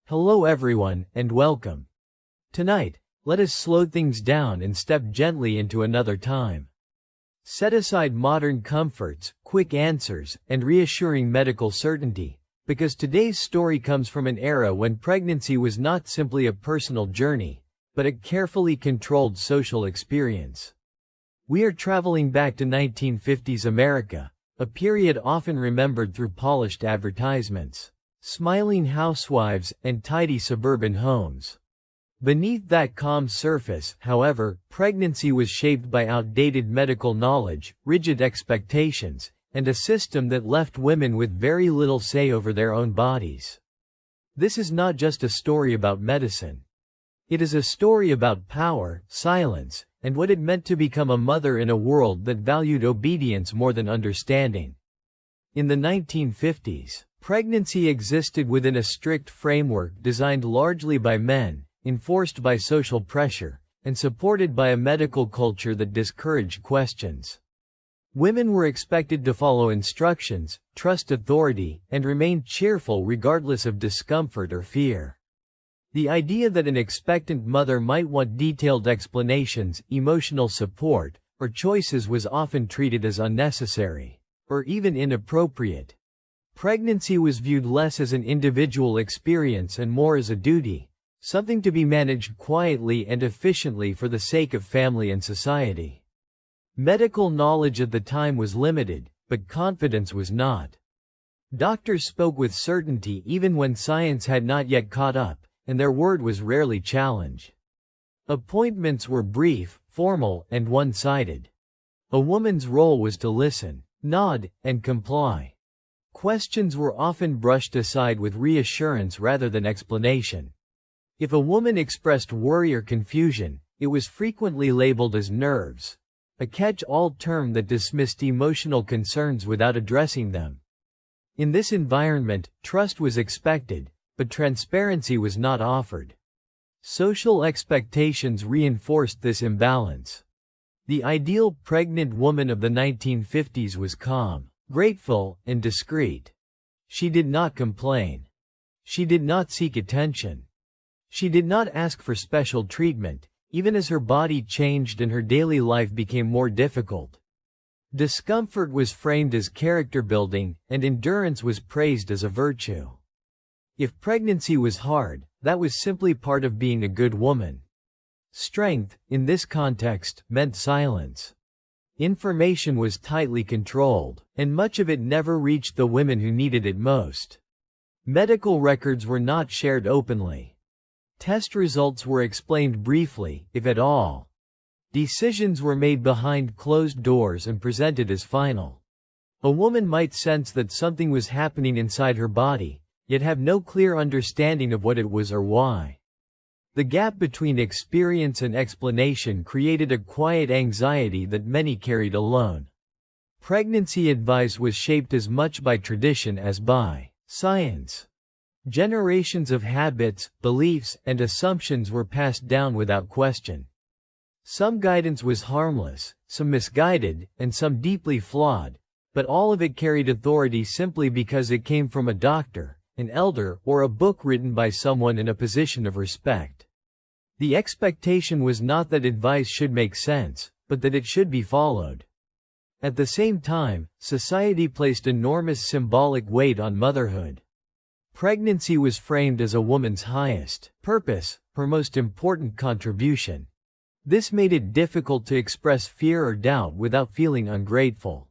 Hello everyone, and welcome. Tonight, let us slow things down and step gently into another time. Set aside modern comforts, quick answers, and reassuring medical certainty, because today's story comes from an era when pregnancy was not simply a personal journey, but a carefully controlled social experience. We are traveling back to 1950s America, a period often remembered through polished advertisements, smiling housewives, and tidy suburban homes. Beneath that calm surface, however, pregnancy was shaped by outdated medical knowledge, rigid expectations, and a system that left women with very little say over their own bodies. This is not just a story about medicine. It is a story about power, silence, and what it meant to become a mother in a world that valued obedience more than understanding. In the 1950s, pregnancy existed within a strict framework designed largely by men, enforced by social pressure, and supported by a medical culture that discouraged questions. Women were expected to follow instructions, trust authority, and remain cheerful regardless of discomfort or fear. The idea that an expectant mother might want detailed explanations, emotional support, or choices was often treated as unnecessary, or even inappropriate. Pregnancy was viewed less as an individual experience and more as a duty, something to be managed quietly and efficiently for the sake of family and society. Medical knowledge at the time was limited, but confidence was not. Doctors spoke with certainty even when science had not yet caught up, and their word was rarely challenged. Appointments were brief, formal, and one-sided. A woman's role was to listen, nod, and comply. Questions were often brushed aside with reassurance rather than explanation. If a woman expressed worry or confusion, it was frequently labeled as nerves, a catch-all term that dismissed emotional concerns without addressing them. In this environment, trust was expected, but transparency was not offered. Social expectations reinforced this imbalance. The ideal pregnant woman of the 1950s was calm, grateful, and discreet. She did not complain. She did not seek attention. She did not ask for special treatment, even as her body changed and her daily life became more difficult. Discomfort was framed as character building, and endurance was praised as a virtue. If pregnancy was hard, that was simply part of being a good woman. Strength, in this context, meant silence. Information was tightly controlled, and much of it never reached the women who needed it most. Medical records were not shared openly. Test results were explained briefly, if at all. Decisions were made behind closed doors and presented as final. A woman might sense that something was happening inside her body, yet have no clear understanding of what it was or why. The gap between experience and explanation created a quiet anxiety that many carried alone. Pregnancy advice was shaped as much by tradition as by science. Generations of habits, beliefs, and assumptions were passed down without question. Some guidance was harmless, some misguided, and some deeply flawed, but all of it carried authority simply because it came from a doctor, an elder, or a book written by someone in a position of respect. The expectation was not that advice should make sense, but that it should be followed. At the same time, society placed enormous symbolic weight on motherhood. Pregnancy was framed as a woman's highest purpose, her most important contribution. This made it difficult to express fear or doubt without feeling ungrateful.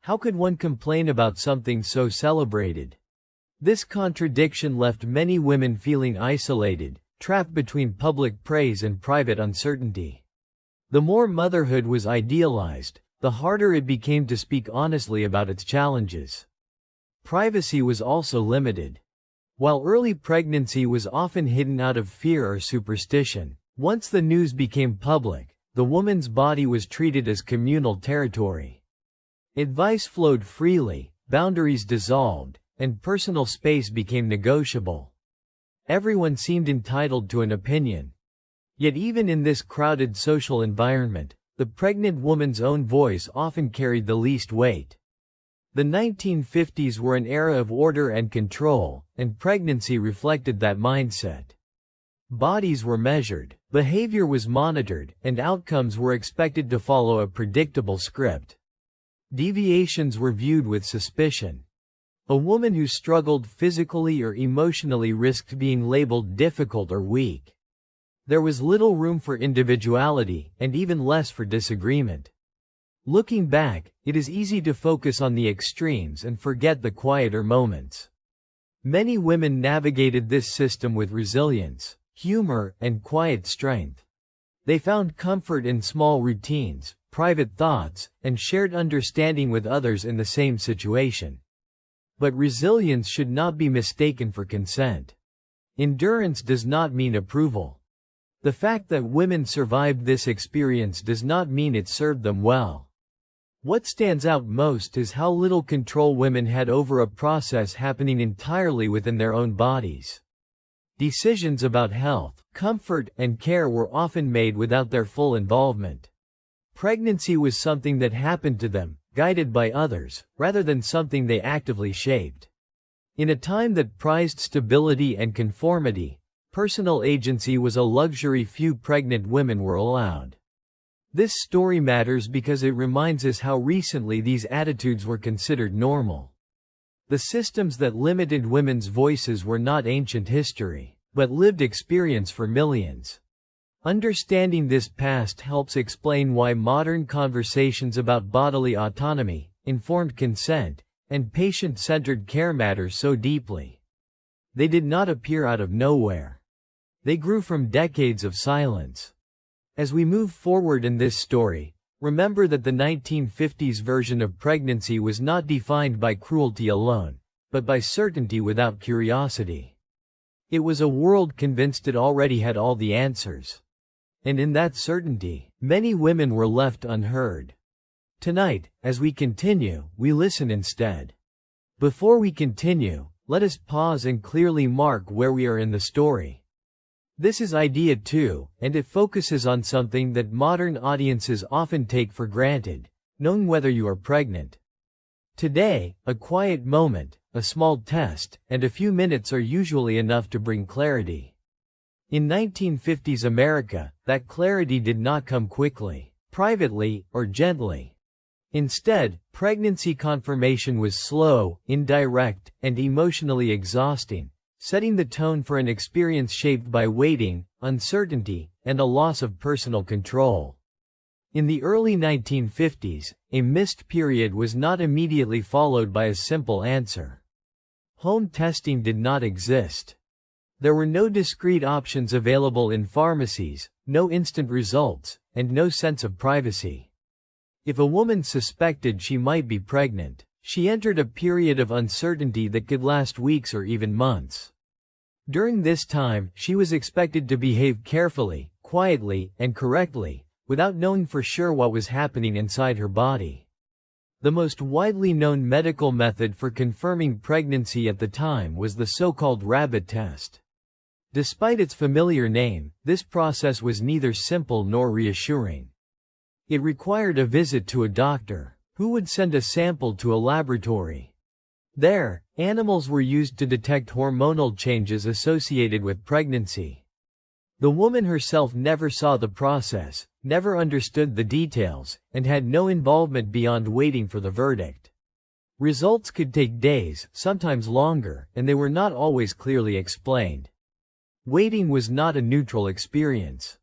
How could one complain about something so celebrated? This contradiction left many women feeling isolated, trapped between public praise and private uncertainty. The more motherhood was idealized, the harder it became to speak honestly about its challenges. Privacy was also limited. While early pregnancy was often hidden out of fear or superstition, once the news became public, the woman's body was treated as communal territory. Advice flowed freely, boundaries dissolved, and personal space became negotiable. Everyone seemed entitled to an opinion. Yet even in this crowded social environment, the pregnant woman's own voice often carried the least weight. The 1950s were an era of order and control, and pregnancy reflected that mindset. Bodies were measured, behavior was monitored, and outcomes were expected to follow a predictable script. Deviations were viewed with suspicion. A woman who struggled physically or emotionally risked being labeled difficult or weak. There was little room for individuality, and even less for disagreement. Looking back, it is easy to focus on the extremes and forget the quieter moments. Many women navigated this system with resilience, humor, and quiet strength. They found comfort in small routines, private thoughts, and shared understanding with others in the same situation. But resilience should not be mistaken for consent. Endurance does not mean approval. The fact that women survived this experience does not mean it served them well. What stands out most is how little control women had over a process happening entirely within their own bodies. Decisions about health, comfort, and care were often made without their full involvement. Pregnancy was something that happened to them, guided by others, rather than something they actively shaped. In a time that prized stability and conformity, personal agency was a luxury few pregnant women were allowed. This story matters because it reminds us how recently these attitudes were considered normal. The systems that limited women's voices were not ancient history, but lived experience for millions. Understanding this past helps explain why modern conversations about bodily autonomy, informed consent, and patient-centered care matter so deeply. They did not appear out of nowhere. They grew from decades of silence. As we move forward in this story, remember that the 1950s version of pregnancy was not defined by cruelty alone, but by certainty without curiosity. It was a world convinced it already had all the answers. And in that certainty, many women were left unheard. Tonight, as we continue, we listen instead. Before we continue, let us pause and clearly mark where we are in the story. This is Idea 2, and it focuses on something that modern audiences often take for granted, knowing whether you are pregnant. Today, a quiet moment, a small test, and a few minutes are usually enough to bring clarity. In 1950s America, that clarity did not come quickly, privately, or gently. Instead, pregnancy confirmation was slow, indirect, and emotionally exhausting, setting the tone for an experience shaped by waiting, uncertainty, and a loss of personal control. In the early 1950s, a missed period was not immediately followed by a simple answer. Home testing did not exist. There were no discrete options available in pharmacies, no instant results, and no sense of privacy. If a woman suspected she might be pregnant, she entered a period of uncertainty that could last weeks or even months. During this time, she was expected to behave carefully, quietly, and correctly, without knowing for sure what was happening inside her body. The most widely known medical method for confirming pregnancy at the time was the so-called rabbit test. Despite its familiar name, this process was neither simple nor reassuring. It required a visit to a doctor, who would send a sample to a laboratory. There, animals were used to detect hormonal changes associated with pregnancy. The woman herself never saw the process, never understood the details, and had no involvement beyond waiting for the verdict. Results could take days, sometimes longer, and they were not always clearly explained. Waiting was not a neutral experience.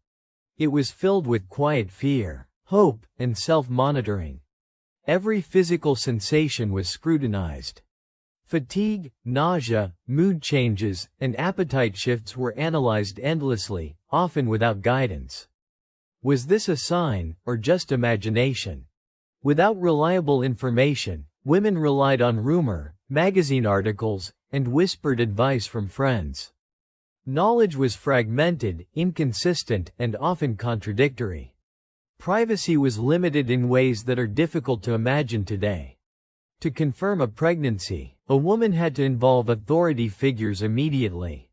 It was filled with quiet fear, hope, and self-monitoring. Every physical sensation was scrutinized. Fatigue, nausea, mood changes, and appetite shifts were analyzed endlessly, often without guidance. Was this a sign, or just imagination? Without reliable information, women relied on rumor, magazine articles, and whispered advice from friends. Knowledge was fragmented, inconsistent, and often contradictory. Privacy was limited in ways that are difficult to imagine today. To confirm a pregnancy, a woman had to involve authority figures immediately.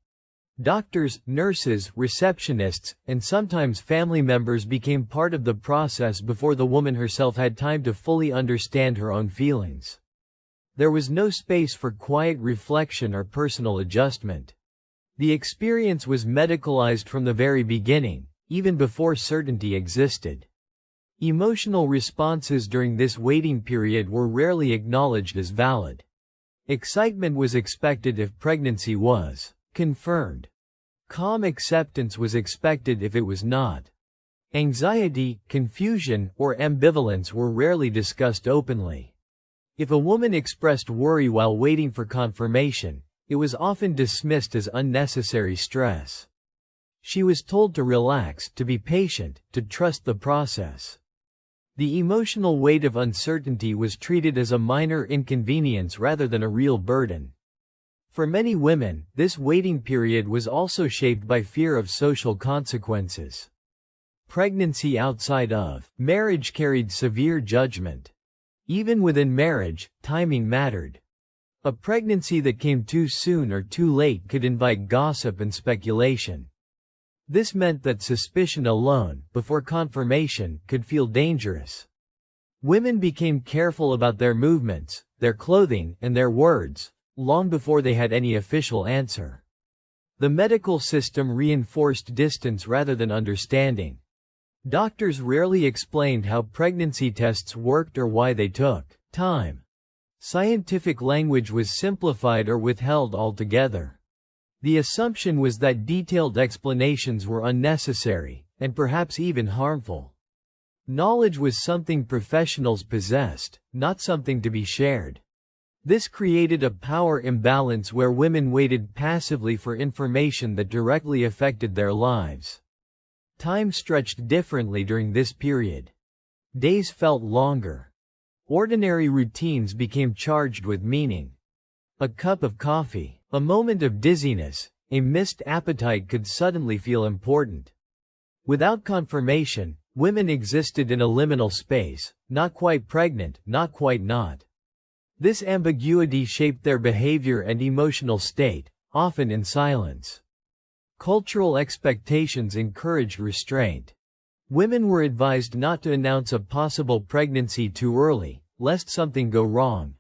Doctors, nurses, receptionists, and sometimes family members became part of the process before the woman herself had time to fully understand her own feelings. There was no space for quiet reflection or personal adjustment. The experience was medicalized from the very beginning, even before certainty existed. Emotional responses during this waiting period were rarely acknowledged as valid. Excitement was expected if pregnancy was confirmed. Calm acceptance was expected if it was not. Anxiety, confusion, or ambivalence were rarely discussed openly. If a woman expressed worry while waiting for confirmation, it was often dismissed as unnecessary stress. She was told to relax, to be patient, to trust the process. The emotional weight of uncertainty was treated as a minor inconvenience rather than a real burden. For many women, this waiting period was also shaped by fear of social consequences. Pregnancy outside of marriage carried severe judgment. Even within marriage, timing mattered. A pregnancy that came too soon or too late could invite gossip and speculation. This meant that suspicion alone, before confirmation, could feel dangerous. Women became careful about their movements, their clothing, and their words, long before they had any official answer. The medical system reinforced distance rather than understanding. Doctors rarely explained how pregnancy tests worked or why they took time. Scientific language was simplified or withheld altogether. The assumption was that detailed explanations were unnecessary, and perhaps even harmful. Knowledge was something professionals possessed, not something to be shared. This created a power imbalance where women waited passively for information that directly affected their lives. Time stretched differently during this period. Days felt longer. Ordinary routines became charged with meaning. A cup of coffee, a moment of dizziness, a missed appetite could suddenly feel important. Without confirmation, women existed in a liminal space, not quite pregnant, not quite not. This ambiguity shaped their behavior and emotional state, often in silence. Cultural expectations encouraged restraint. Women were advised not to announce a possible pregnancy too early, lest something go wrong.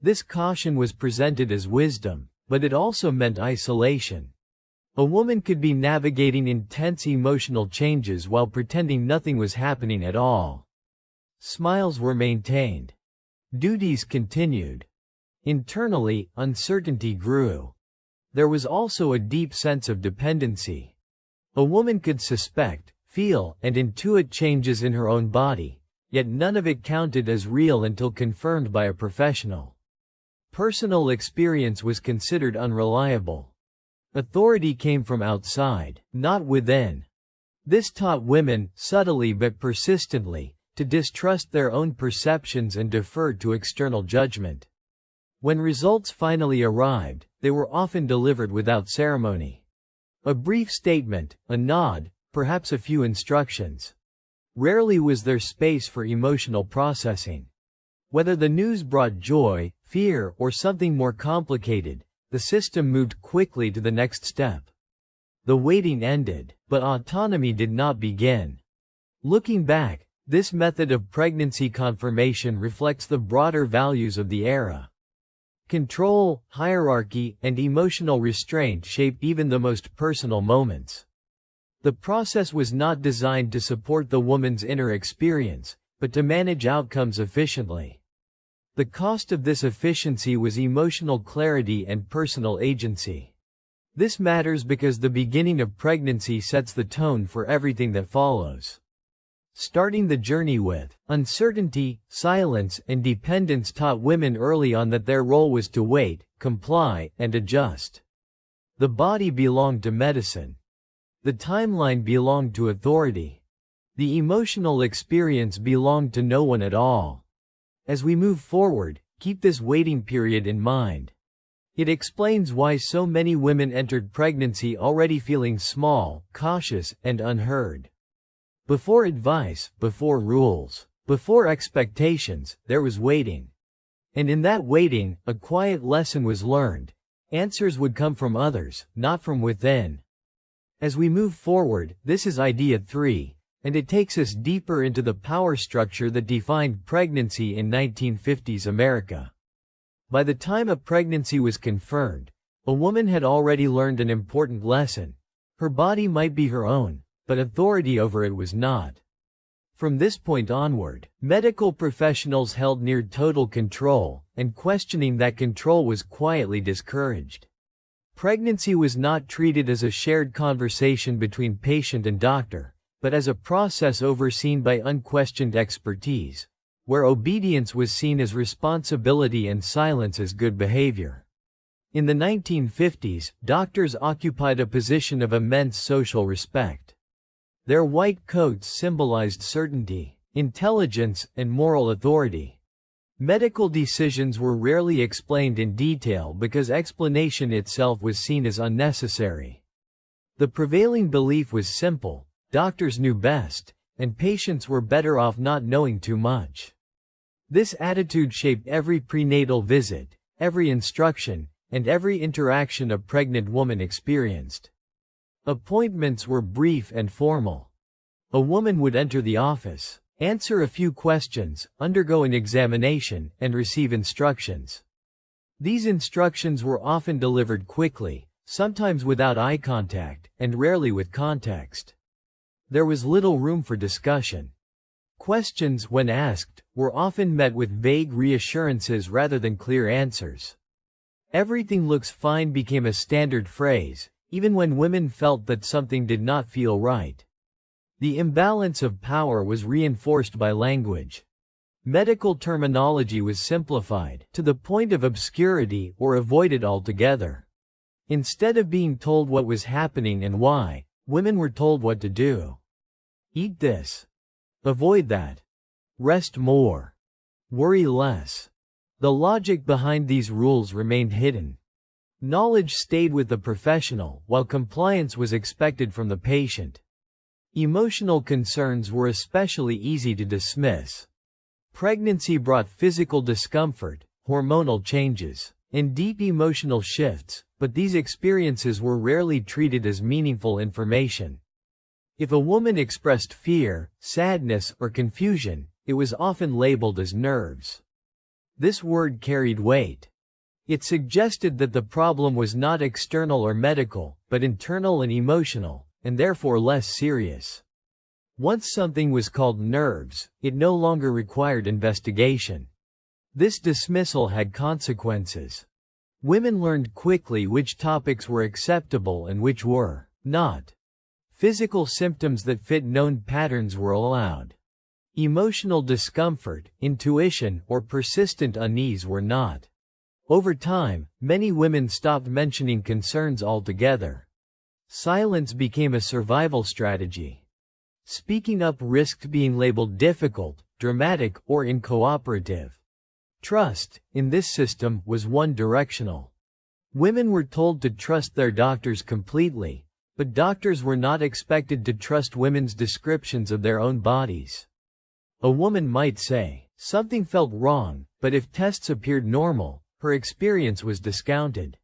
This caution was presented as wisdom, but it also meant isolation. A woman could be navigating intense emotional changes while pretending nothing was happening at all. Smiles were maintained. Duties continued. Internally, uncertainty grew. There was also a deep sense of dependency. A woman could suspect, feel, and intuit changes in her own body, yet none of it counted as real until confirmed by a professional. Personal experience was considered unreliable. Authority came from outside, not within. This taught women, subtly but persistently, to distrust their own perceptions and defer to external judgment. When results finally arrived, they were often delivered without ceremony. A brief statement, a nod, perhaps a few instructions. Rarely was there space for emotional processing. Whether the news brought joy, fear, or something more complicated, the system moved quickly to the next step. The waiting ended, but autonomy did not begin. Looking back, this method of pregnancy confirmation reflects the broader values of the era. Control, hierarchy, and emotional restraint shaped even the most personal moments. The process was not designed to support the woman's inner experience, but to manage outcomes efficiently. The cost of this efficiency was emotional clarity and personal agency. This matters because the beginning of pregnancy sets the tone for everything that follows. Starting the journey with uncertainty, silence, and dependence taught women early on that their role was to wait, comply, and adjust. The body belonged to medicine. The timeline belonged to authority. The emotional experience belonged to no one at all. As we move forward, keep this waiting period in mind. It explains why so many women entered pregnancy already feeling small, cautious, and unheard. Before advice, before rules, before expectations, there was waiting. And in that waiting, a quiet lesson was learned. Answers would come from others, not from within. As we move forward, this is idea 3, and it takes us deeper into the power structure that defined pregnancy in 1950s America. By the time a pregnancy was confirmed, a woman had already learned an important lesson. Her body might be her own, but authority over it was not. From this point onward, medical professionals held near total control, and questioning that control was quietly discouraged. Pregnancy was not treated as a shared conversation between patient and doctor, but as a process overseen by unquestioned expertise, where obedience was seen as responsibility and silence as good behavior. In the 1950s, doctors occupied a position of immense social respect. Their white coats symbolized certainty, intelligence, and moral authority. Medical decisions were rarely explained in detail because explanation itself was seen as unnecessary. The prevailing belief was simple: doctors knew best, and patients were better off not knowing too much. This attitude shaped every prenatal visit, every instruction, and every interaction a pregnant woman experienced. Appointments were brief and formal. A woman would enter the office, answer a few questions, undergo an examination, and receive instructions. These instructions were often delivered quickly, sometimes without eye contact, and rarely with context. There was little room for discussion. Questions, when asked, were often met with vague reassurances rather than clear answers. "Everything looks fine" became a standard phrase, even when women felt that something did not feel right. The imbalance of power was reinforced by language. Medical terminology was simplified, to the point of obscurity, or avoided altogether. Instead of being told what was happening and why, women were told what to do. Eat this. Avoid that. Rest more. Worry less. The logic behind these rules remained hidden. Knowledge stayed with the professional, while compliance was expected from the patient. Emotional concerns were especially easy to dismiss. Pregnancy brought physical discomfort, hormonal changes, and deep emotional shifts, but these experiences were rarely treated as meaningful information. If a woman expressed fear, sadness, or confusion, it was often labeled as nerves. This word carried weight. It suggested that the problem was not external or medical, but internal and emotional, and therefore less serious. Once something was called nerves, it no longer required investigation. This dismissal had consequences. Women learned quickly which topics were acceptable and which were not. Physical symptoms that fit known patterns were allowed. Emotional discomfort, intuition, or persistent unease were not. Over time, many women stopped mentioning concerns altogether. Silence became a survival strategy. Speaking up risked being labeled difficult, dramatic, or uncooperative. Trust, in this system, was one-directional. Women were told to trust their doctors completely, but doctors were not expected to trust women's descriptions of their own bodies. A woman might say, something felt wrong, but if tests appeared normal, her experience was discounted.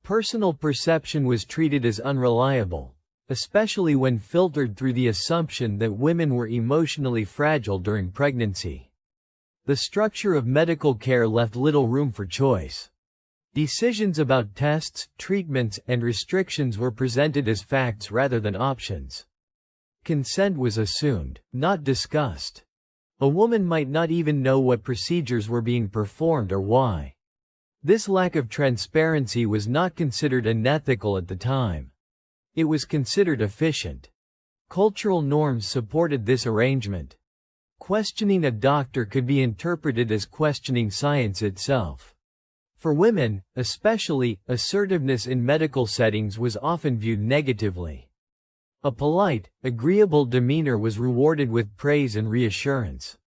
Personal perception was treated as unreliable, especially when filtered through the assumption that women were emotionally fragile during pregnancy. The structure of medical care left little room for choice. Decisions about tests, treatments, and restrictions were presented as facts rather than options. Consent was assumed, not discussed. A woman might not even know what procedures were being performed or why. This lack of transparency was not considered unethical at the time. It was considered efficient. Cultural norms supported this arrangement. Questioning a doctor could be interpreted as questioning science itself. For women, especially, assertiveness in medical settings was often viewed negatively. A polite, agreeable demeanor was rewarded with praise and reassurance.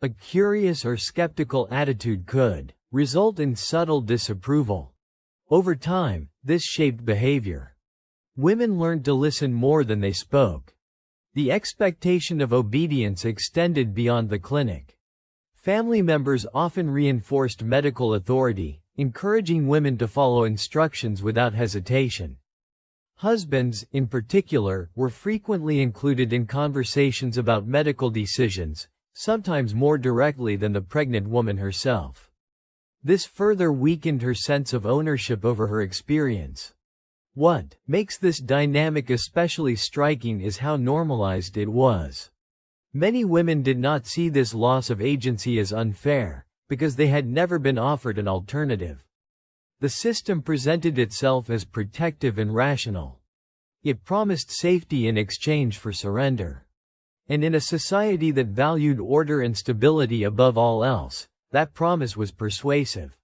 A curious or skeptical attitude could result in subtle disapproval. Over time, this shaped behavior. Women learned to listen more than they spoke. The expectation of obedience extended beyond the clinic. Family members often reinforced medical authority, encouraging women to follow instructions without hesitation. Husbands, in particular, were frequently included in conversations about medical decisions, sometimes more directly than the pregnant woman herself. This further weakened her sense of ownership over her experience. What makes this dynamic especially striking is how normalized it was. Many women did not see this loss of agency as unfair, because they had never been offered an alternative. The system presented itself as protective and rational. It promised safety in exchange for surrender. And in a society that valued order and stability above all else, that promise was persuasive.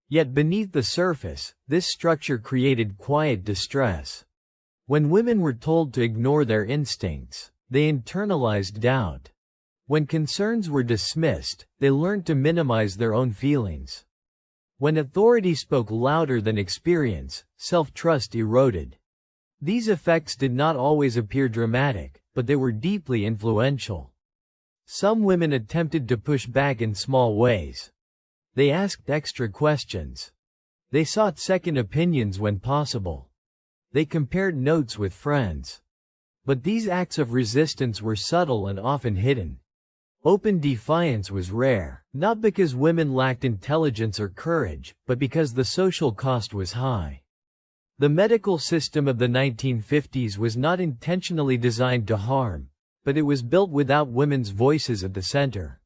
Yet beneath the surface, this structure created quiet distress. When women were told to ignore their instincts, they internalized doubt. When concerns were dismissed, they learned to minimize their own feelings. When authority spoke louder than experience, self-trust eroded. These effects did not always appear dramatic, but they were deeply influential. Some women attempted to push back in small ways. They asked extra questions. They sought second opinions when possible. They compared notes with friends. But these acts of resistance were subtle and often hidden. Open defiance was rare, not because women lacked intelligence or courage, but because the social cost was high. The medical system of the 1950s was not intentionally designed to harm, but it was built without women's voices at the center.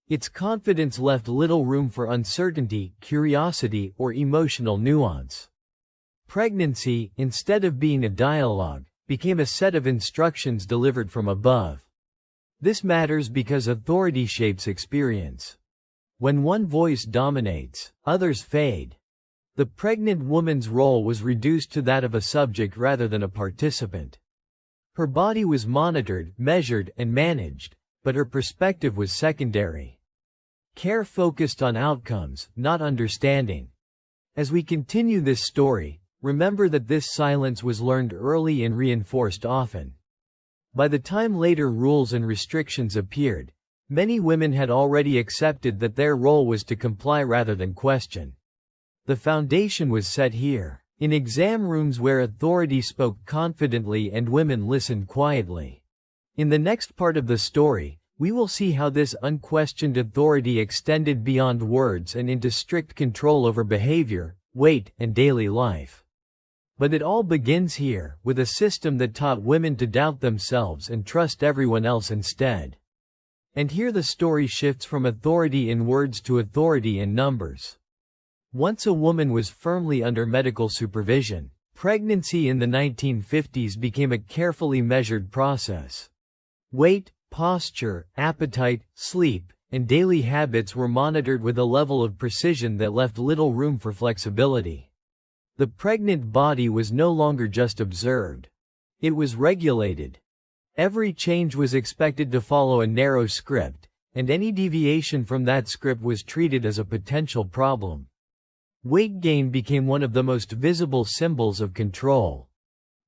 Its confidence left little room for uncertainty, curiosity, or emotional nuance. Pregnancy, instead of being a dialogue, became a set of instructions delivered from above. This matters because authority shapes experience. When one voice dominates, others fade. The pregnant woman's role was reduced to that of a subject rather than a participant. Her body was monitored, measured, and managed, but her perspective was secondary. Care focused on outcomes, not understanding. As we continue this story, remember that this silence was learned early and reinforced often. By the time later rules and restrictions appeared, many women had already accepted that their role was to comply rather than question. The foundation was set here, in exam rooms where authority spoke confidently and women listened quietly. In the next part of the story, we will see how this unquestioned authority extended beyond words and into strict control over behavior, weight, and daily life. But it all begins here, with a system that taught women to doubt themselves and trust everyone else instead. And here the story shifts from authority in words to authority in numbers. Once a woman was firmly under medical supervision, pregnancy in the 1950s became a carefully measured process. Weight, posture, appetite, sleep, and daily habits were monitored with a level of precision that left little room for flexibility. The pregnant body was no longer just observed. It was regulated. Every change was expected to follow a narrow script, and any deviation from that script was treated as a potential problem. Weight gain became one of the most visible symbols of control.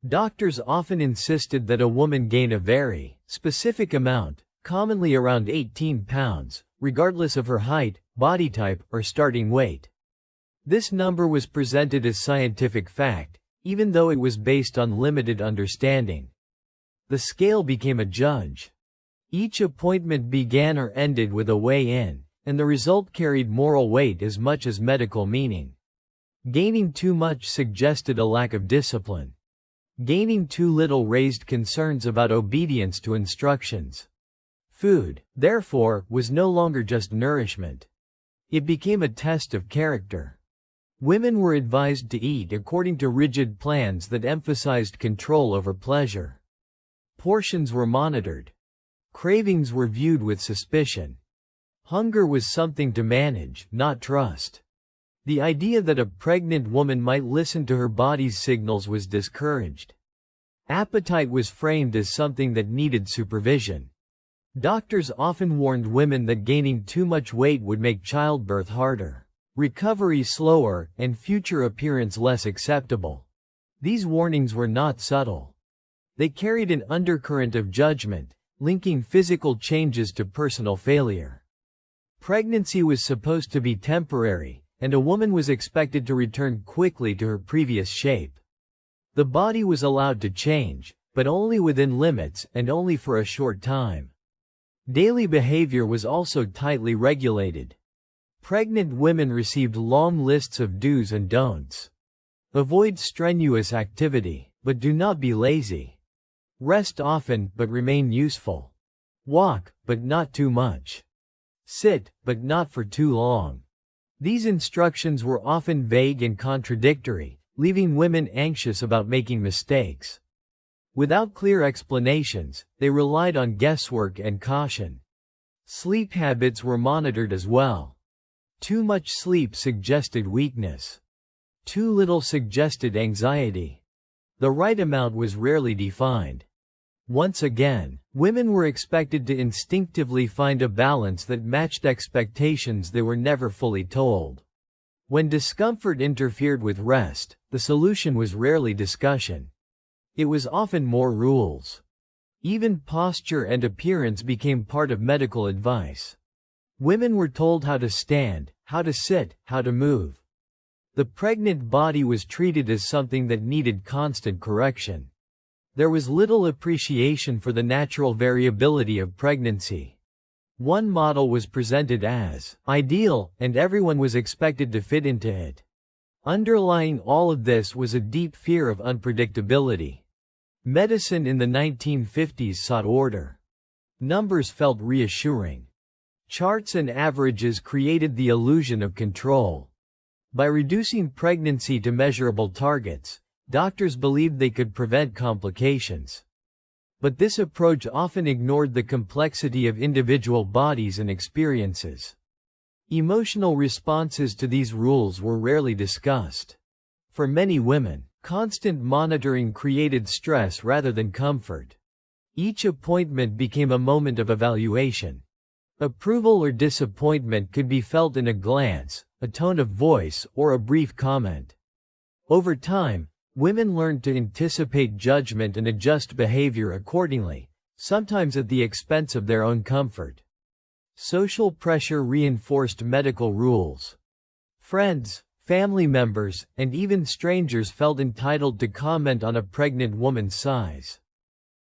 Doctors often insisted that a woman gain a very specific amount, commonly around 18 pounds, regardless of her height, body type, or starting weight. This number was presented as scientific fact, even though it was based on limited understanding. The scale became a judge. Each appointment began or ended with a weigh-in, and the result carried moral weight as much as medical meaning. Gaining too much suggested a lack of discipline. Gaining too little raised concerns about obedience to instructions. Food, therefore, was no longer just nourishment. It became a test of character. Women were advised to eat according to rigid plans that emphasized control over pleasure. Portions were monitored. Cravings were viewed with suspicion. Hunger was something to manage, not trust. The idea that a pregnant woman might listen to her body's signals was discouraged. Appetite was framed as something that needed supervision. Doctors often warned women that gaining too much weight would make childbirth harder, recovery slower, and future appearance less acceptable. These warnings were not subtle. They carried an undercurrent of judgment, linking physical changes to personal failure. Pregnancy was supposed to be temporary, and a woman was expected to return quickly to her previous shape. The body was allowed to change, but only within limits and only for a short time. Daily behavior was also tightly regulated. Pregnant women received long lists of do's and don'ts. Avoid strenuous activity, but do not be lazy. Rest often, but remain useful. Walk, but not too much. Sit, but not for too long. These instructions were often vague and contradictory, leaving women anxious about making mistakes. Without clear explanations, they relied on guesswork and caution. Sleep habits were monitored as well. Too much sleep suggested weakness. Too little suggested anxiety. The right amount was rarely defined. Once again, women were expected to instinctively find a balance that matched expectations they were never fully told. When discomfort interfered with rest, the solution was rarely discussion. It was often more rules. Even posture and appearance became part of medical advice. Women were told how to stand, how to sit, how to move. The pregnant body was treated as something that needed constant correction. There was little appreciation for the natural variability of pregnancy. One model was presented as ideal, and everyone was expected to fit into it. Underlying all of this was a deep fear of unpredictability. Medicine in the 1950s sought order. Numbers felt reassuring. Charts and averages created the illusion of control. By reducing pregnancy to measurable targets, doctors believed they could prevent complications. But this approach often ignored the complexity of individual bodies and experiences. Emotional responses to these rules were rarely discussed. For many women, constant monitoring created stress rather than comfort. Each appointment became a moment of evaluation. Approval or disappointment could be felt in a glance, a tone of voice, or a brief comment. Over time, women learned to anticipate judgment and adjust behavior accordingly, sometimes at the expense of their own comfort. Social pressure reinforced medical rules. Friends, family members, and even strangers felt entitled to comment on a pregnant woman's size.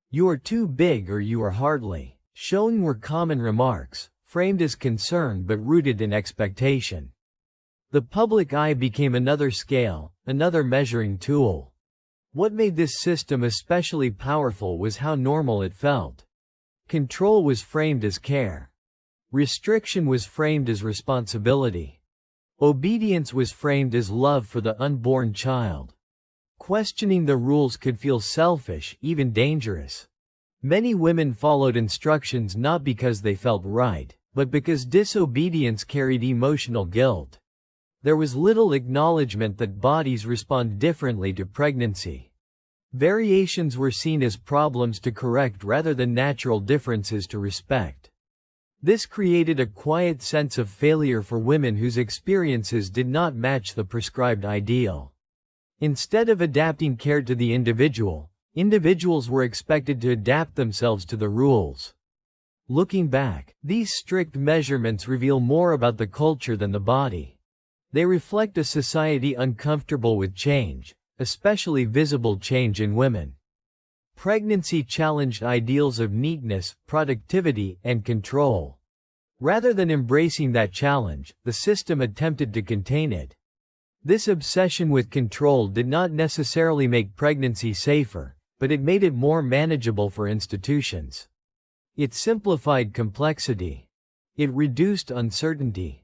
"You are too big," or "you are hardly showing" were common remarks, framed as concern but rooted in expectation. The public eye became another scale, another measuring tool. What made this system especially powerful was how normal it felt. Control was framed as care. Restriction was framed as responsibility. Obedience was framed as love for the unborn child. Questioning the rules could feel selfish, even dangerous. Many women followed instructions not because they felt right, but because disobedience carried emotional guilt. There was little acknowledgement that bodies respond differently to pregnancy. Variations were seen as problems to correct rather than natural differences to respect. This created a quiet sense of failure for women whose experiences did not match the prescribed ideal. Instead of adapting care to the individual, individuals were expected to adapt themselves to the rules. Looking back, these strict measurements reveal more about the culture than the body. They reflect a society uncomfortable with change, especially visible change in women. Pregnancy challenged ideals of neatness, productivity, and control. Rather than embracing that challenge, the system attempted to contain it. This obsession with control did not necessarily make pregnancy safer, but it made it more manageable for institutions. It simplified complexity. It reduced uncertainty.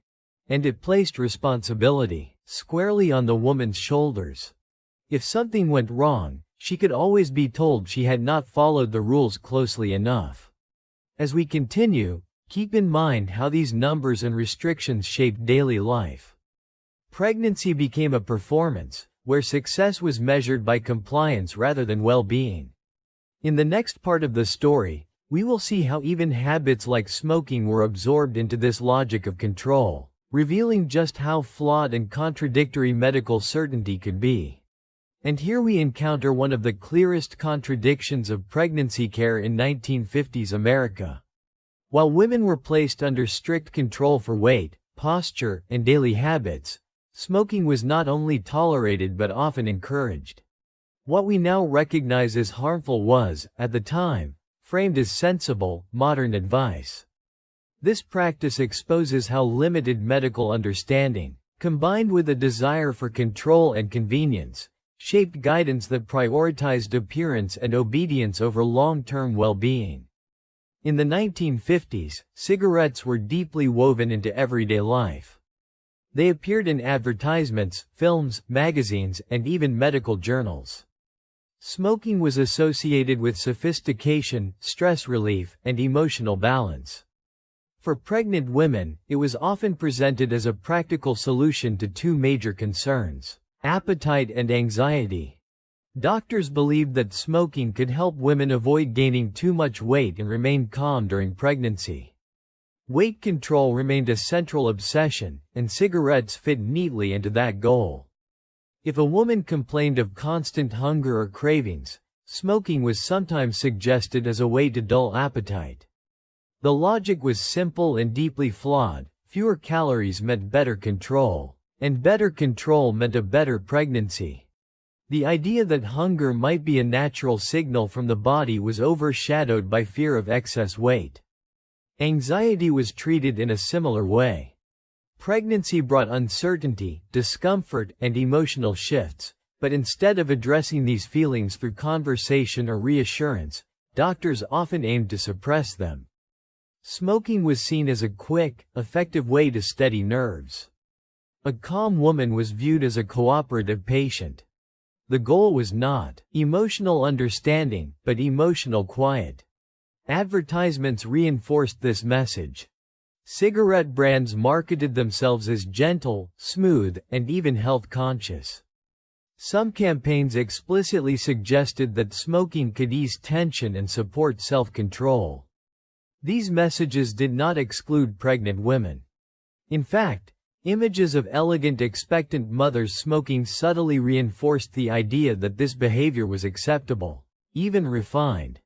And it placed responsibility squarely on the woman's shoulders. If something went wrong, she could always be told she had not followed the rules closely enough. As we continue, keep in mind how these numbers and restrictions shaped daily life. Pregnancy became a performance, where success was measured by compliance rather than well-being. In the next part of the story, we will see how even habits like smoking were absorbed into this logic of control, revealing just how flawed and contradictory medical certainty could be. And here we encounter one of the clearest contradictions of pregnancy care in 1950s America. While women were placed under strict control for weight, posture, and daily habits, smoking was not only tolerated but often encouraged. What we now recognize as harmful was, at the time, framed as sensible, modern advice. This practice exposes how limited medical understanding, combined with a desire for control and convenience, shaped guidance that prioritized appearance and obedience over long-term well-being. In the 1950s, cigarettes were deeply woven into everyday life. They appeared in advertisements, films, magazines, and even medical journals. Smoking was associated with sophistication, stress relief, and emotional balance. For pregnant women, it was often presented as a practical solution to two major concerns: appetite and anxiety. Doctors believed that smoking could help women avoid gaining too much weight and remain calm during pregnancy. Weight control remained a central obsession, and cigarettes fit neatly into that goal. If a woman complained of constant hunger or cravings, smoking was sometimes suggested as a way to dull appetite. The logic was simple and deeply flawed: fewer calories meant better control, and better control meant a better pregnancy. The idea that hunger might be a natural signal from the body was overshadowed by fear of excess weight. Anxiety was treated in a similar way. Pregnancy brought uncertainty, discomfort, and emotional shifts, but instead of addressing these feelings through conversation or reassurance, doctors often aimed to suppress them. Smoking was seen as a quick, effective way to steady nerves. A calm woman was viewed as a cooperative patient. The goal was not emotional understanding, but emotional quiet. Advertisements reinforced this message. Cigarette brands marketed themselves as gentle, smooth, and even health-conscious. Some campaigns explicitly suggested that smoking could ease tension and support self-control. These messages did not exclude pregnant women. In fact, images of elegant expectant mothers smoking subtly reinforced the idea that this behavior was acceptable, even refined.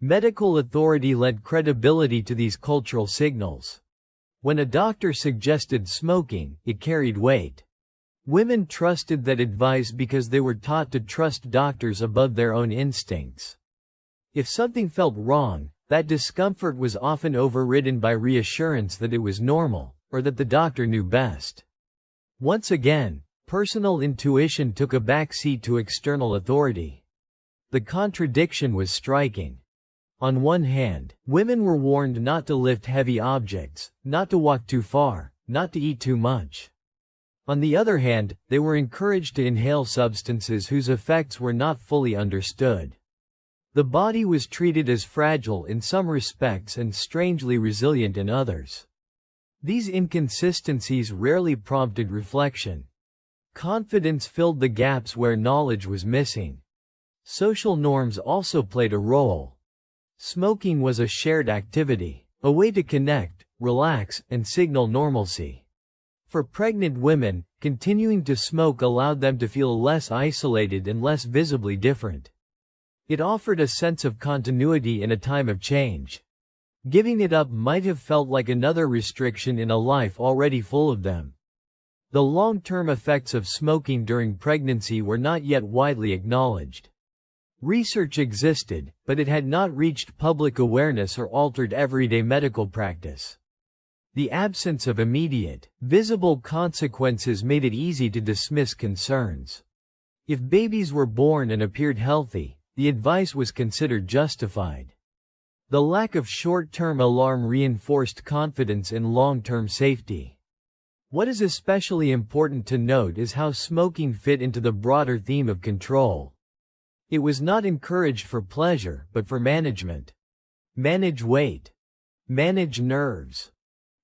Medical authority lent credibility to these cultural signals. When a doctor suggested smoking, it carried weight. Women trusted that advice because they were taught to trust doctors above their own instincts. If something felt wrong, that discomfort was often overridden by reassurance that it was normal, or that the doctor knew best. Once again, personal intuition took a backseat to external authority. The contradiction was striking. On one hand, women were warned not to lift heavy objects, not to walk too far, not to eat too much. On the other hand, they were encouraged to inhale substances whose effects were not fully understood. The body was treated as fragile in some respects and strangely resilient in others. These inconsistencies rarely prompted reflection. Confidence filled the gaps where knowledge was missing. Social norms also played a role. Smoking was a shared activity, a way to connect, relax, and signal normalcy. For pregnant women, continuing to smoke allowed them to feel less isolated and less visibly different. It offered a sense of continuity in a time of change. Giving it up might have felt like another restriction in a life already full of them. The long-term effects of smoking during pregnancy were not yet widely acknowledged. Research existed, but it had not reached public awareness or altered everyday medical practice. The absence of immediate, visible consequences made it easy to dismiss concerns. If babies were born and appeared healthy, the advice was considered justified. The lack of short-term alarm reinforced confidence in long-term safety. What is especially important to note is how smoking fit into the broader theme of control. It was not encouraged for pleasure, but for management. Manage weight. Manage nerves.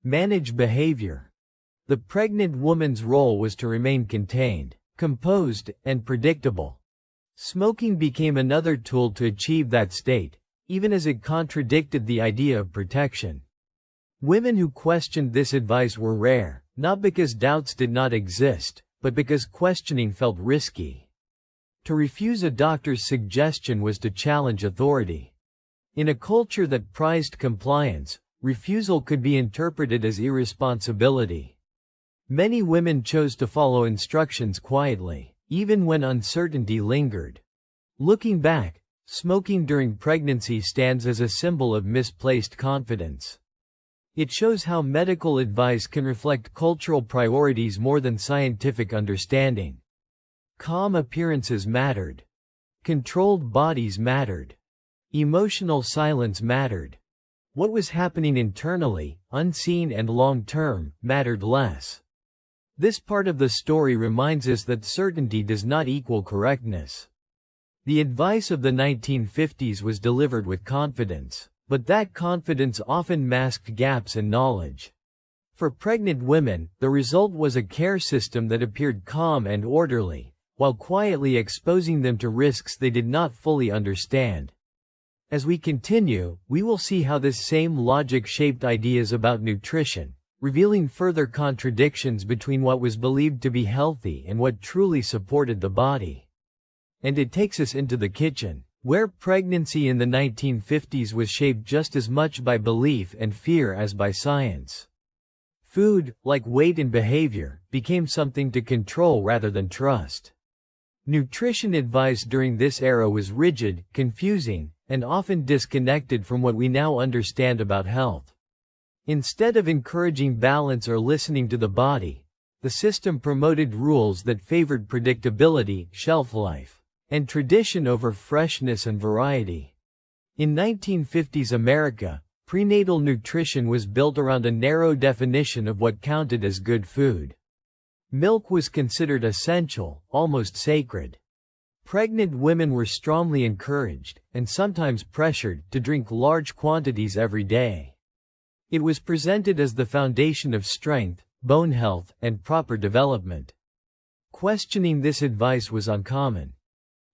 Manage behavior. The pregnant woman's role was to remain contained, composed, and predictable. Smoking became another tool to achieve that state, even as it contradicted the idea of protection. Women who questioned this advice were rare, not because doubts did not exist, but because questioning felt risky. To refuse a doctor's suggestion was to challenge authority. In a culture that prized compliance, refusal could be interpreted as irresponsibility. Many women chose to follow instructions quietly, even when uncertainty lingered. Looking back, smoking during pregnancy stands as a symbol of misplaced confidence. It shows how medical advice can reflect cultural priorities more than scientific understanding. Calm appearances mattered. Controlled bodies mattered. Emotional silence mattered. What was happening internally, unseen and long-term, mattered less. This part of the story reminds us that certainty does not equal correctness. The advice of the 1950s was delivered with confidence, but that confidence often masked gaps in knowledge. For pregnant women, the result was a care system that appeared calm and orderly, while quietly exposing them to risks they did not fully understand. As we continue, we will see how this same logic shaped ideas about nutrition, revealing further contradictions between what was believed to be healthy and what truly supported the body. And it takes us into the kitchen, where pregnancy in the 1950s was shaped just as much by belief and fear as by science. Food, like weight and behavior, became something to control rather than trust. Nutrition advice during this era was rigid, confusing, and often disconnected from what we now understand about health. Instead of encouraging balance or listening to the body, the system promoted rules that favored predictability, shelf life, and tradition over freshness and variety. In 1950s America, prenatal nutrition was built around a narrow definition of what counted as good food. Milk was considered essential, almost sacred. Pregnant women were strongly encouraged, and sometimes pressured, to drink large quantities every day. It was presented as the foundation of strength, bone health, and proper development. Questioning this advice was uncommon.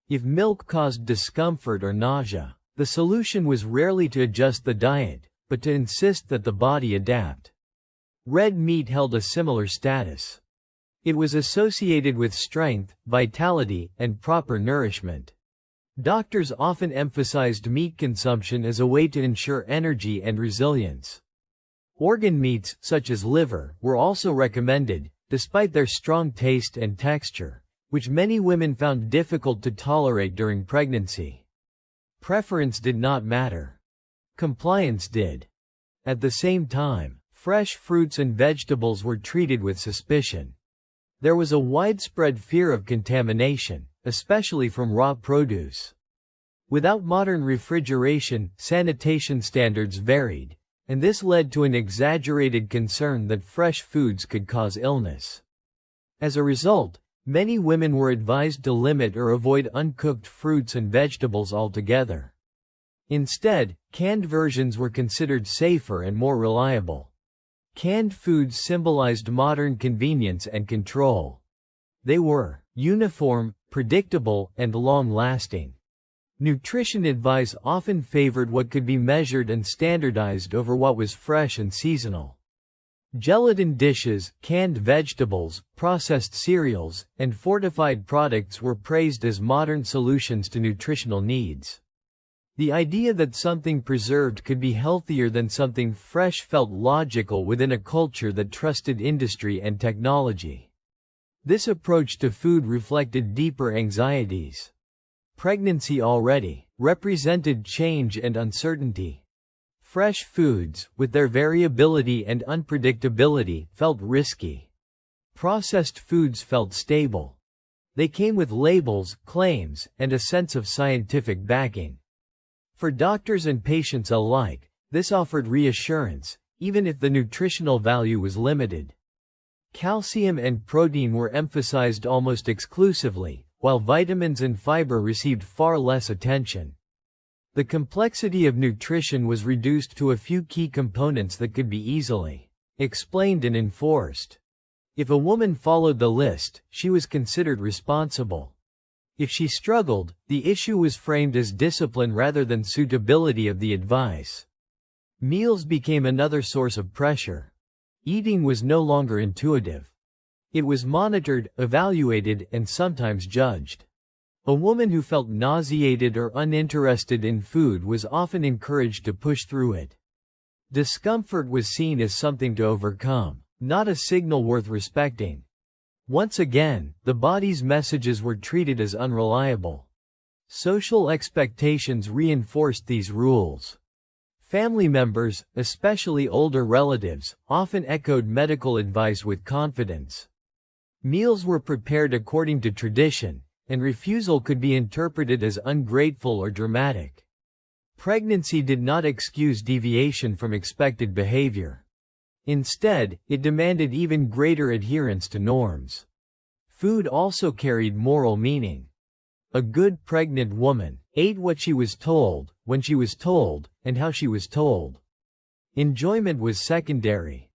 If milk caused discomfort or nausea, the solution was rarely to adjust the diet, but to insist that the body adapt. Red meat held a similar status. It was associated with strength, vitality, and proper nourishment. Doctors often emphasized meat consumption as a way to ensure energy and resilience. Organ meats, such as liver, were also recommended, despite their strong taste and texture, which many women found difficult to tolerate during pregnancy. Preference did not matter. Compliance did. At the same time, fresh fruits and vegetables were treated with suspicion. There was a widespread fear of contamination, especially from raw produce. Without modern refrigeration, sanitation standards varied, and this led to an exaggerated concern that fresh foods could cause illness. As a result, many women were advised to limit or avoid uncooked fruits and vegetables altogether. Instead, canned versions were considered safer and more reliable. Canned foods symbolized modern convenience and control. They were uniform, predictable, and long-lasting. Nutrition advice often favored what could be measured and standardized over what was fresh and seasonal. Gelatin dishes, canned vegetables, processed cereals, and fortified products were praised as modern solutions to nutritional needs. The idea that something preserved could be healthier than something fresh felt logical within a culture that trusted industry and technology. This approach to food reflected deeper anxieties. Pregnancy already represented change and uncertainty. Fresh foods, with their variability and unpredictability, felt risky. Processed foods felt stable. They came with labels, claims, and a sense of scientific backing. For doctors and patients alike, this offered reassurance, even if the nutritional value was limited. Calcium and protein were emphasized almost exclusively, while vitamins and fiber received far less attention. The complexity of nutrition was reduced to a few key components that could be easily explained and enforced. If a woman followed the list, she was considered responsible. If she struggled, the issue was framed as discipline rather than suitability of the advice. Meals became another source of pressure. Eating was no longer intuitive. It was monitored, evaluated, and sometimes judged. A woman who felt nauseated or uninterested in food was often encouraged to push through it. Discomfort was seen as something to overcome, not a signal worth respecting. Once again, the body's messages were treated as unreliable. Social expectations reinforced these rules. Family members, especially older relatives, often echoed medical advice with confidence. Meals were prepared according to tradition, and refusal could be interpreted as ungrateful or dramatic. Pregnancy did not excuse deviation from expected behavior. Instead, it demanded even greater adherence to norms. Food also carried moral meaning. A good pregnant woman ate what she was told, when she was told, and how she was told. Enjoyment was secondary.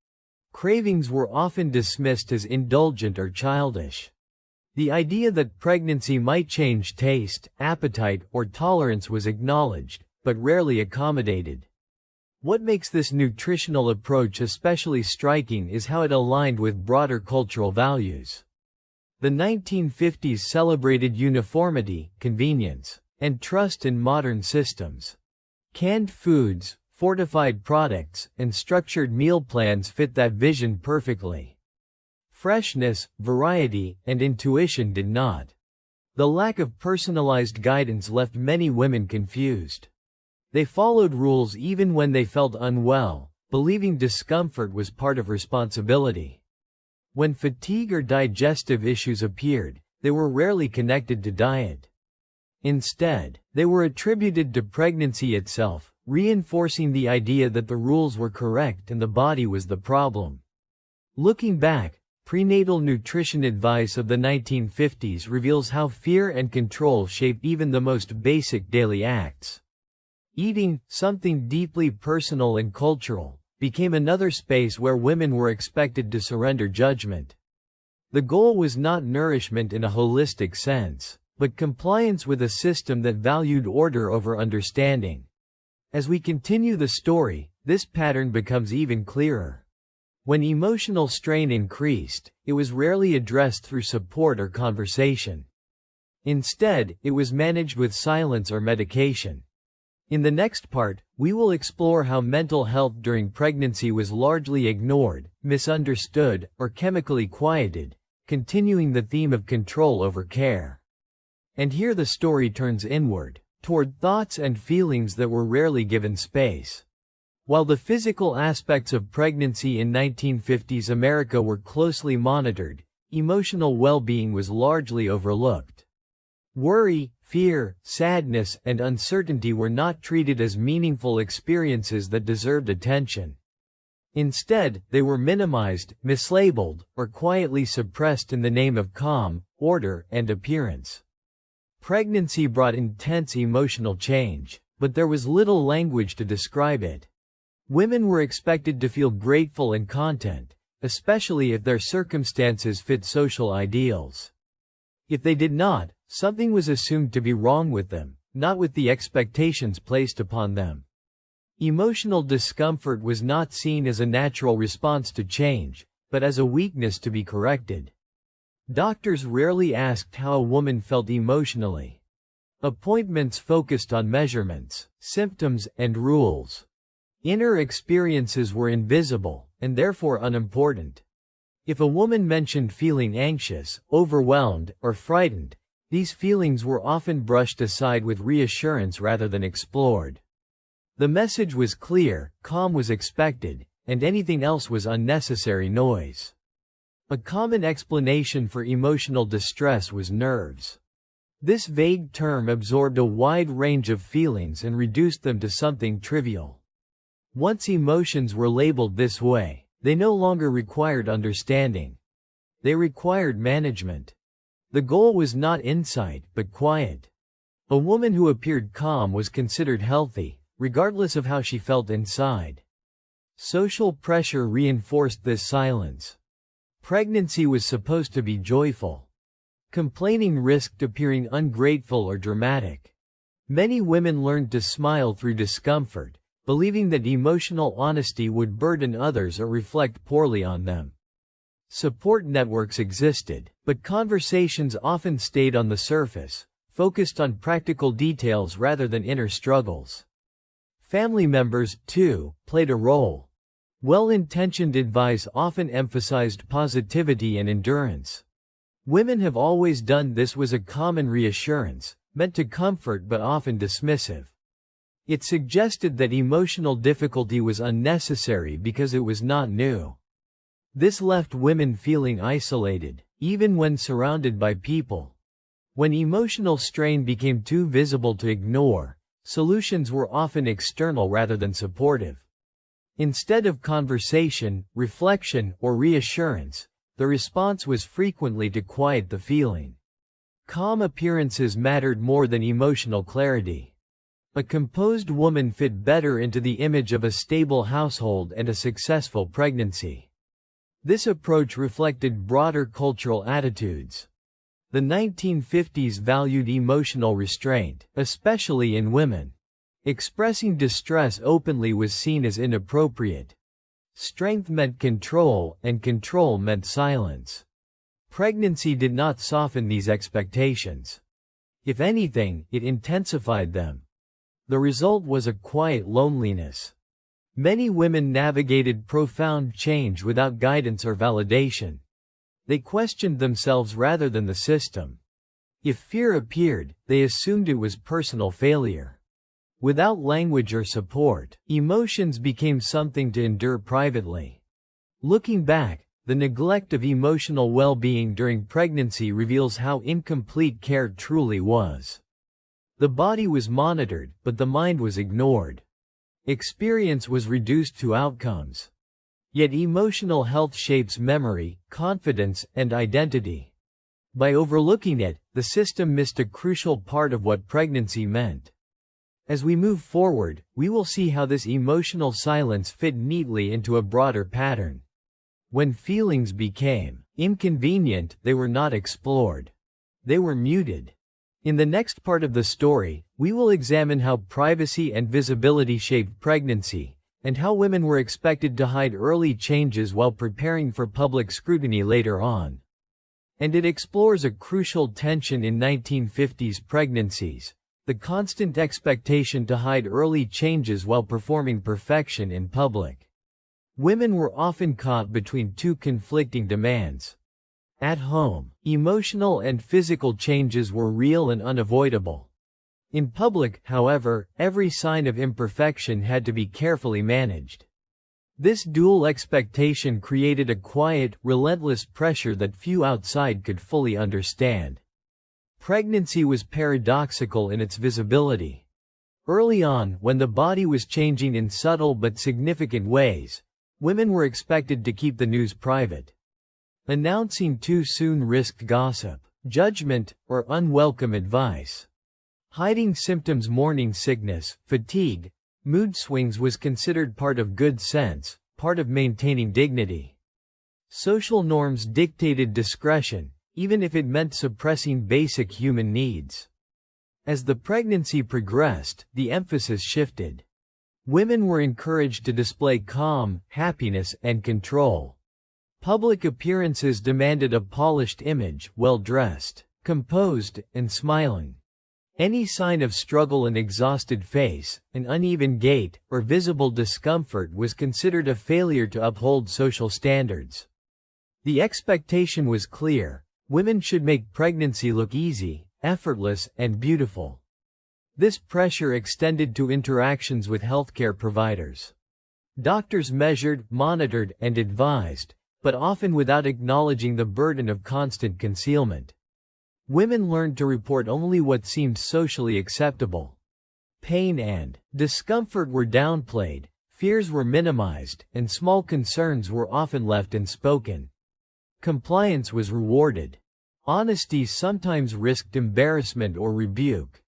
Cravings were often dismissed as indulgent or childish. The idea that pregnancy might change taste, appetite, or tolerance was acknowledged, but rarely accommodated. What makes this nutritional approach especially striking is how it aligned with broader cultural values. The 1950s celebrated uniformity, convenience, and trust in modern systems. Canned foods, fortified products, and structured meal plans fit that vision perfectly. Freshness, variety, and intuition did not. The lack of personalized guidance left many women confused. They followed rules even when they felt unwell, believing discomfort was part of responsibility. When fatigue or digestive issues appeared, they were rarely connected to diet. Instead, they were attributed to pregnancy itself, reinforcing the idea that the rules were correct and the body was the problem. Looking back, prenatal nutrition advice of the 1950s reveals how fear and control shape even the most basic daily acts. Eating, something deeply personal and cultural, became another space where women were expected to surrender judgment. The goal was not nourishment in a holistic sense, but compliance with a system that valued order over understanding. As we continue the story, this pattern becomes even clearer. When emotional strain increased, it was rarely addressed through support or conversation. Instead, it was managed with silence or medication. In the next part, we will explore how mental health during pregnancy was largely ignored, misunderstood, or chemically quieted, continuing the theme of control over care. And here the story turns inward, toward thoughts and feelings that were rarely given space. While the physical aspects of pregnancy in 1950s America were closely monitored, emotional well-being was largely overlooked. Worry, fear, sadness, and uncertainty were not treated as meaningful experiences that deserved attention. Instead, they were minimized, mislabeled, or quietly suppressed in the name of calm, order, and appearance. Pregnancy brought intense emotional change, but there was little language to describe it. Women were expected to feel grateful and content, especially if their circumstances fit social ideals. If they did not, something was assumed to be wrong with them, not with the expectations placed upon them. Emotional discomfort was not seen as a natural response to change, but as a weakness to be corrected. Doctors rarely asked how a woman felt emotionally. Appointments focused on measurements, symptoms, and rules. Inner experiences were invisible, and therefore unimportant. If a woman mentioned feeling anxious, overwhelmed, or frightened, these feelings were often brushed aside with reassurance rather than explored. The message was clear, calm was expected, and anything else was unnecessary noise. A common explanation for emotional distress was nerves. This vague term absorbed a wide range of feelings and reduced them to something trivial. Once emotions were labeled this way, they no longer required understanding. They required management. The goal was not insight, but quiet. A woman who appeared calm was considered healthy, regardless of how she felt inside. Social pressure reinforced this silence. Pregnancy was supposed to be joyful. Complaining risked appearing ungrateful or dramatic. Many women learned to smile through discomfort, believing that emotional honesty would burden others or reflect poorly on them. Support networks existed, but conversations often stayed on the surface, focused on practical details rather than inner struggles. Family members, too, played a role. Well-intentioned advice often emphasized positivity and endurance. Women have always done this was a common reassurance, meant to comfort but often dismissive. It suggested that emotional difficulty was unnecessary because it was not new. This left women feeling isolated, even when surrounded by people. When emotional strain became too visible to ignore, solutions were often external rather than supportive. Instead of conversation, reflection, or reassurance, the response was frequently to quiet the feeling. Calm appearances mattered more than emotional clarity. A composed woman fit better into the image of a stable household and a successful pregnancy. This approach reflected broader cultural attitudes. The 1950s valued emotional restraint, especially in women. Expressing distress openly was seen as inappropriate. Strength meant control, and control meant silence. Pregnancy did not soften these expectations. If anything, it intensified them. The result was a quiet loneliness. Many women navigated profound change without guidance or validation. They questioned themselves rather than the system. If fear appeared, they assumed it was personal failure. Without language or support, emotions became something to endure privately. Looking back, the neglect of emotional well-being during pregnancy reveals how incomplete care truly was. The body was monitored, but the mind was ignored. Experience was reduced to outcomes. Yet emotional health shapes memory, confidence, and identity. By overlooking it, the system missed a crucial part of what pregnancy meant. As we move forward, we will see how this emotional silence fit neatly into a broader pattern. When feelings became inconvenient, they were not explored. They were muted. In the next part of the story, we will examine how privacy and visibility shaped pregnancy, and how women were expected to hide early changes while preparing for public scrutiny later on. And it explores a crucial tension in 1950s pregnancies: the constant expectation to hide early changes while performing perfection in public. Women were often caught between two conflicting demands. At home, emotional and physical changes were real and unavoidable. In public, however, every sign of imperfection had to be carefully managed. This dual expectation created a quiet, relentless pressure that few outside could fully understand. Pregnancy was paradoxical in its visibility. Early on, when the body was changing in subtle but significant ways, women were expected to keep the news private. Announcing too soon risked gossip, judgment, or unwelcome advice. Hiding symptoms, morning sickness, fatigue, mood swings was considered part of good sense, part of maintaining dignity. Social norms dictated discretion, even if it meant suppressing basic human needs. As the pregnancy progressed, the emphasis shifted. Women were encouraged to display calm, happiness, and control. Public appearances demanded a polished image, well-dressed, composed, and smiling. Any sign of struggle, an exhausted face, an uneven gait, or visible discomfort was considered a failure to uphold social standards. The expectation was clear: women should make pregnancy look easy, effortless, and beautiful. This pressure extended to interactions with healthcare providers. Doctors measured, monitored, and advised, but often without acknowledging the burden of constant concealment. Women learned to report only what seemed socially acceptable. Pain and discomfort were downplayed, fears were minimized, and small concerns were often left unspoken. Compliance was rewarded. Honesty sometimes risked embarrassment or rebuke.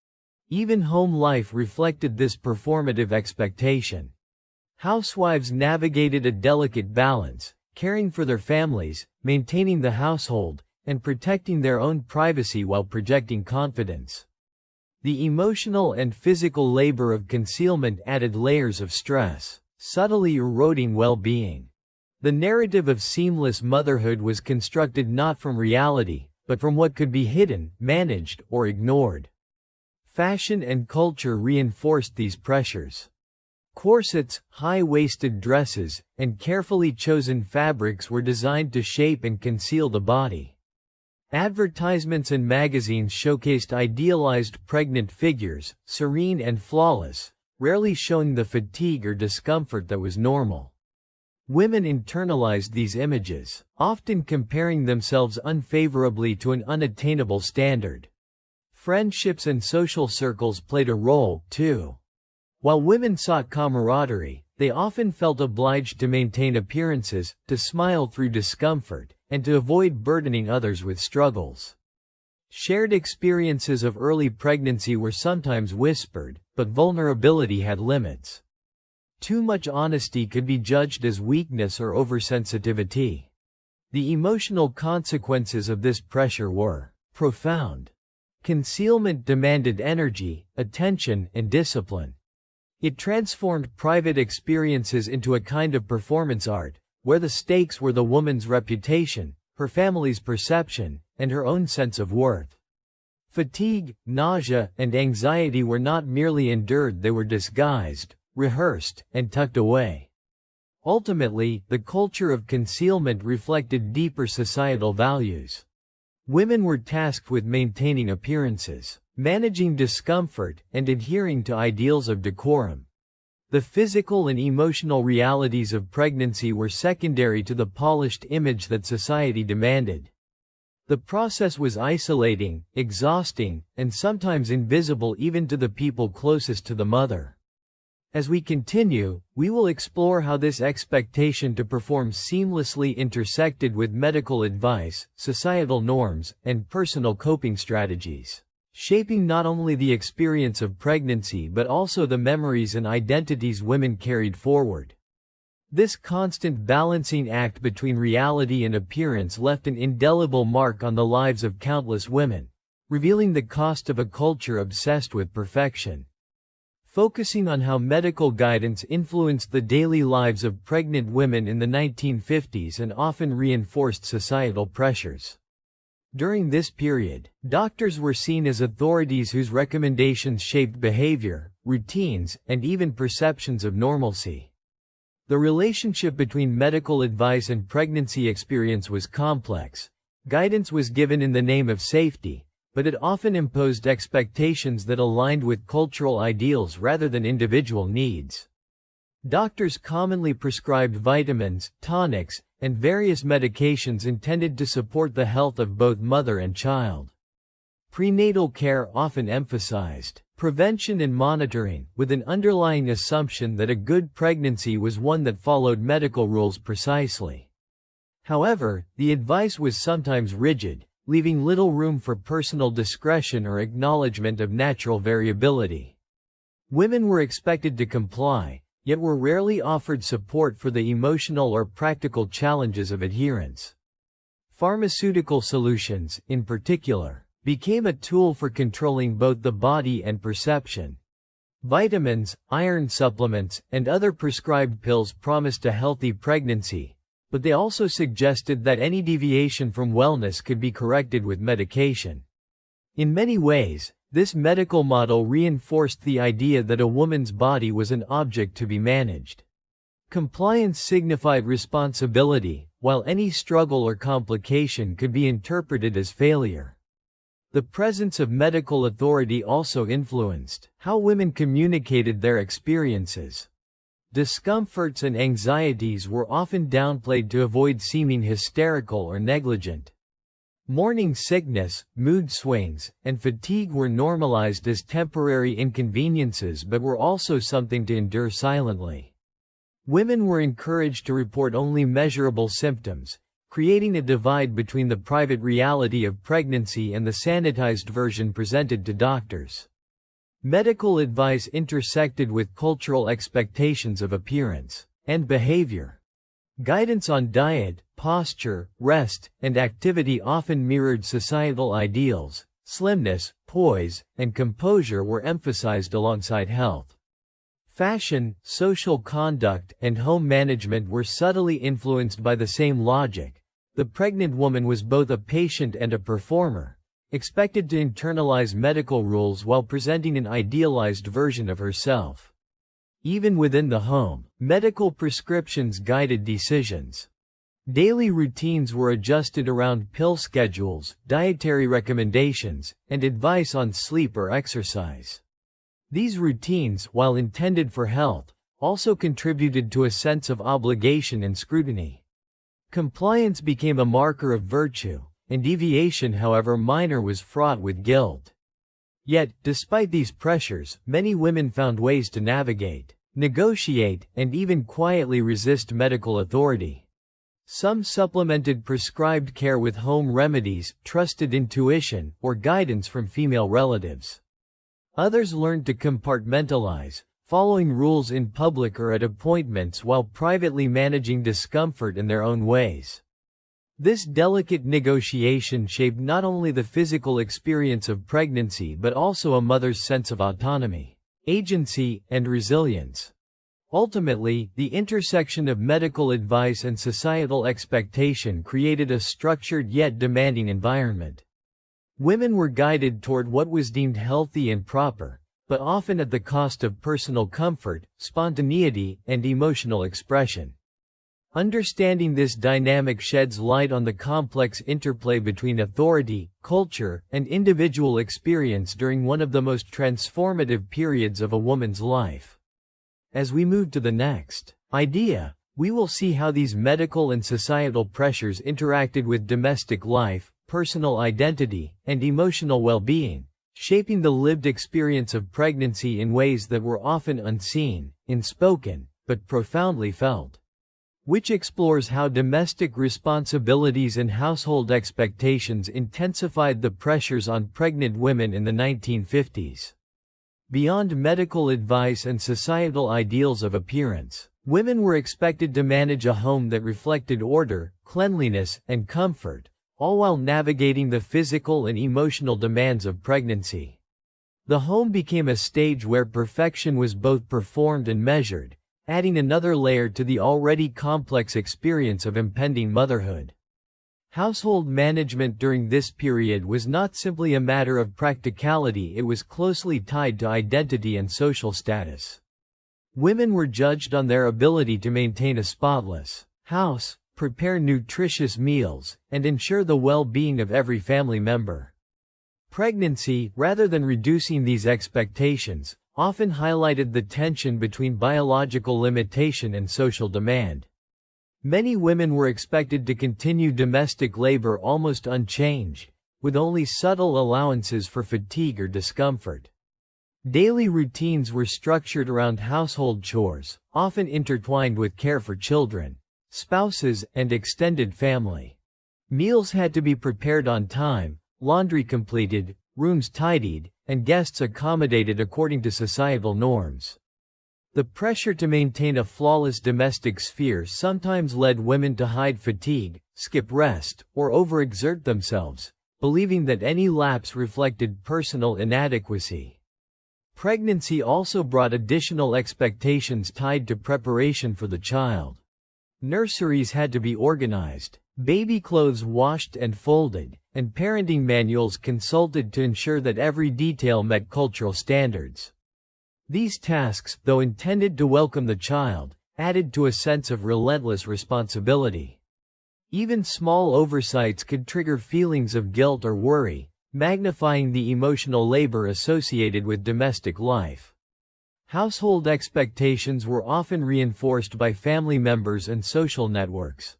Even home life reflected this performative expectation. Housewives navigated a delicate balance, caring for their families, maintaining the household, and protecting their own privacy while projecting confidence. The emotional and physical labor of concealment added layers of stress, subtly eroding well-being. The narrative of seamless motherhood was constructed not from reality, but from what could be hidden, managed, or ignored. Fashion and culture reinforced these pressures. Corsets, high-waisted dresses, and carefully chosen fabrics were designed to shape and conceal the body. Advertisements and magazines showcased idealized pregnant figures, serene and flawless, rarely showing the fatigue or discomfort that was normal. Women internalized these images, often comparing themselves unfavorably to an unattainable standard. Friendships and social circles played a role, too. While women sought camaraderie, they often felt obliged to maintain appearances, to smile through discomfort, and to avoid burdening others with struggles. Shared experiences of early pregnancy were sometimes whispered, but vulnerability had limits. Too much honesty could be judged as weakness or oversensitivity. The emotional consequences of this pressure were profound. Concealment demanded energy, attention, and discipline. It transformed private experiences into a kind of performance art, where the stakes were the woman's reputation, her family's perception, and her own sense of worth. Fatigue, nausea, and anxiety were not merely endured, they were disguised, rehearsed, and tucked away. Ultimately, the culture of concealment reflected deeper societal values. Women were tasked with maintaining appearances, managing discomfort, and adhering to ideals of decorum. The physical and emotional realities of pregnancy were secondary to the polished image that society demanded. The process was isolating, exhausting, and sometimes invisible even to the people closest to the mother. As we continue, we will explore how this expectation to perform seamlessly intersected with medical advice, societal norms, and personal coping strategies, shaping not only the experience of pregnancy but also the memories and identities women carried forward. This constant balancing act between reality and appearance left an indelible mark on the lives of countless women, revealing the cost of a culture obsessed with perfection. Focusing on how medical guidance influenced the daily lives of pregnant women in the 1950s and often reinforced societal pressures. During this period, doctors were seen as authorities whose recommendations shaped behavior, routines, and even perceptions of normalcy. The relationship between medical advice and pregnancy experience was complex. Guidance was given in the name of safety, but it often imposed expectations that aligned with cultural ideals rather than individual needs. Doctors commonly prescribed vitamins, tonics, and various medications intended to support the health of both mother and child. Prenatal care often emphasized prevention and monitoring, with an underlying assumption that a good pregnancy was one that followed medical rules precisely. However, the advice was sometimes rigid, leaving little room for personal discretion or acknowledgement of natural variability. Women were expected to comply, yet were rarely offered support for the emotional or practical challenges of adherence. Pharmaceutical solutions, in particular, became a tool for controlling both the body and perception. Vitamins, iron supplements, and other prescribed pills promised a healthy pregnancy, but they also suggested that any deviation from wellness could be corrected with medication. In many ways, this medical model reinforced the idea that a woman's body was an object to be managed. Compliance signified responsibility, while any struggle or complication could be interpreted as failure. The presence of medical authority also influenced how women communicated their experiences. Discomforts and anxieties were often downplayed to avoid seeming hysterical or negligent. Morning sickness, mood swings, and fatigue were normalized as temporary inconveniences but were also something to endure silently. Women were encouraged to report only measurable symptoms, creating a divide between the private reality of pregnancy and the sanitized version presented to doctors. Medical advice intersected with cultural expectations of appearance and behavior. Guidance on diet, posture, rest, and activity often mirrored societal ideals. Slimness, poise, and composure were emphasized alongside health. Fashion, social conduct, and home management were subtly influenced by the same logic. The pregnant woman was both a patient and a performer, expected to internalize medical rules while presenting an idealized version of herself. Even within the home, medical prescriptions guided decisions. Daily routines were adjusted around pill schedules, dietary recommendations, and advice on sleep or exercise. These routines, while intended for health, also contributed to a sense of obligation and scrutiny. Compliance became a marker of virtue, and deviation, however minor, was fraught with guilt. Yet, despite these pressures, many women found ways to navigate, negotiate, and even quietly resist medical authority. Some supplemented prescribed care with home remedies, trusted intuition, or guidance from female relatives. Others learned to compartmentalize, following rules in public or at appointments while privately managing discomfort in their own ways. This delicate negotiation shaped not only the physical experience of pregnancy but also a mother's sense of autonomy, agency, and resilience. Ultimately, the intersection of medical advice and societal expectation created a structured yet demanding environment. Women were guided toward what was deemed healthy and proper, but often at the cost of personal comfort, spontaneity, and emotional expression. Understanding this dynamic sheds light on the complex interplay between authority, culture, and individual experience during one of the most transformative periods of a woman's life. As we move to the next idea, we will see how these medical and societal pressures interacted with domestic life, personal identity, and emotional well-being, shaping the lived experience of pregnancy in ways that were often unseen, unspoken, but profoundly felt. Which explores how domestic responsibilities and household expectations intensified the pressures on pregnant women in the 1950s. Beyond medical advice and societal ideals of appearance, women were expected to manage a home that reflected order, cleanliness, and comfort, all while navigating the physical and emotional demands of pregnancy. The home became a stage where perfection was both performed and measured, adding another layer to the already complex experience of impending motherhood. Household management during this period was not simply a matter of practicality, it was closely tied to identity and social status. Women were judged on their ability to maintain a spotless house, prepare nutritious meals, and ensure the well-being of every family member. Pregnancy, rather than reducing these expectations, often highlighted the tension between biological limitation and social demand. Many women were expected to continue domestic labor almost unchanged, with only subtle allowances for fatigue or discomfort. Daily routines were structured around household chores, often intertwined with care for children, spouses, and extended family. Meals had to be prepared on time, laundry completed, rooms tidied, and guests accommodated according to societal norms. The pressure to maintain a flawless domestic sphere sometimes led women to hide fatigue, skip rest, or overexert themselves, believing that any lapse reflected personal inadequacy. Pregnancy also brought additional expectations tied to preparation for the child. Nurseries had to be organized, baby clothes washed and folded, and parenting manuals consulted to ensure that every detail met cultural standards. These tasks, though intended to welcome the child, added to a sense of relentless responsibility. Even small oversights could trigger feelings of guilt or worry, magnifying the emotional labor associated with domestic life. Household expectations were often reinforced by family members and social networks.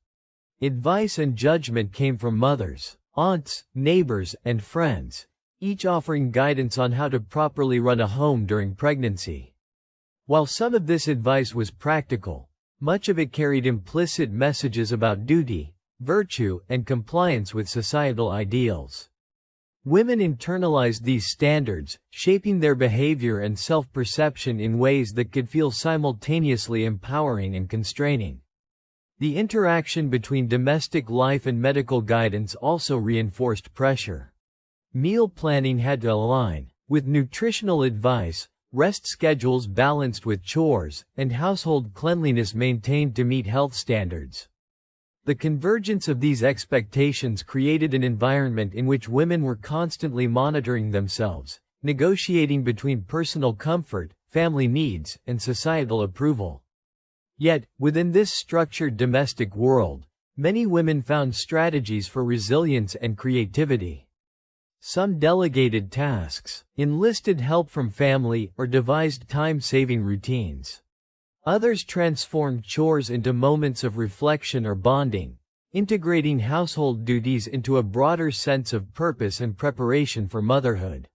Advice and judgment came from mothers, aunts, neighbors, and friends, each offering guidance on how to properly run a home during pregnancy. While some of this advice was practical, much of it carried implicit messages about duty, virtue, and compliance with societal ideals. Women internalized these standards, shaping their behavior and self-perception in ways that could feel simultaneously empowering and constraining. The interaction between domestic life and medical guidance also reinforced pressure. Meal planning had to align with nutritional advice, rest schedules balanced with chores, and household cleanliness maintained to meet health standards. The convergence of these expectations created an environment in which women were constantly monitoring themselves, negotiating between personal comfort, family needs, and societal approval. Yet, within this structured domestic world, many women found strategies for resilience and creativity. Some delegated tasks, enlisted help from family, or devised time-saving routines. Others transformed chores into moments of reflection or bonding, integrating household duties into a broader sense of purpose and preparation for motherhood.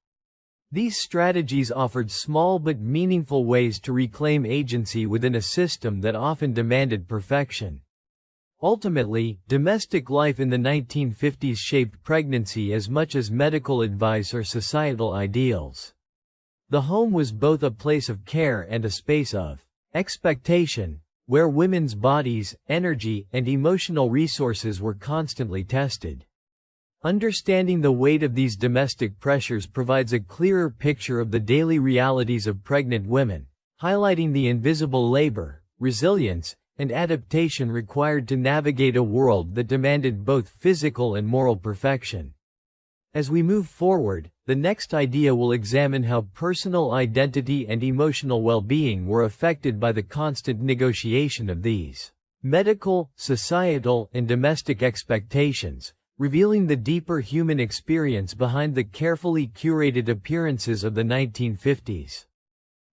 These strategies offered small but meaningful ways to reclaim agency within a system that often demanded perfection. Ultimately, domestic life in the 1950s shaped pregnancy as much as medical advice or societal ideals. The home was both a place of care and a space of expectation, where women's bodies, energy, and emotional resources were constantly tested. Understanding the weight of these domestic pressures provides a clearer picture of the daily realities of pregnant women, highlighting the invisible labor, resilience, and adaptation required to navigate a world that demanded both physical and moral perfection. As we move forward, the next idea will examine how personal identity and emotional well-being were affected by the constant negotiation of these medical, societal, and domestic expectations, revealing the deeper human experience behind the carefully curated appearances of the 1950s.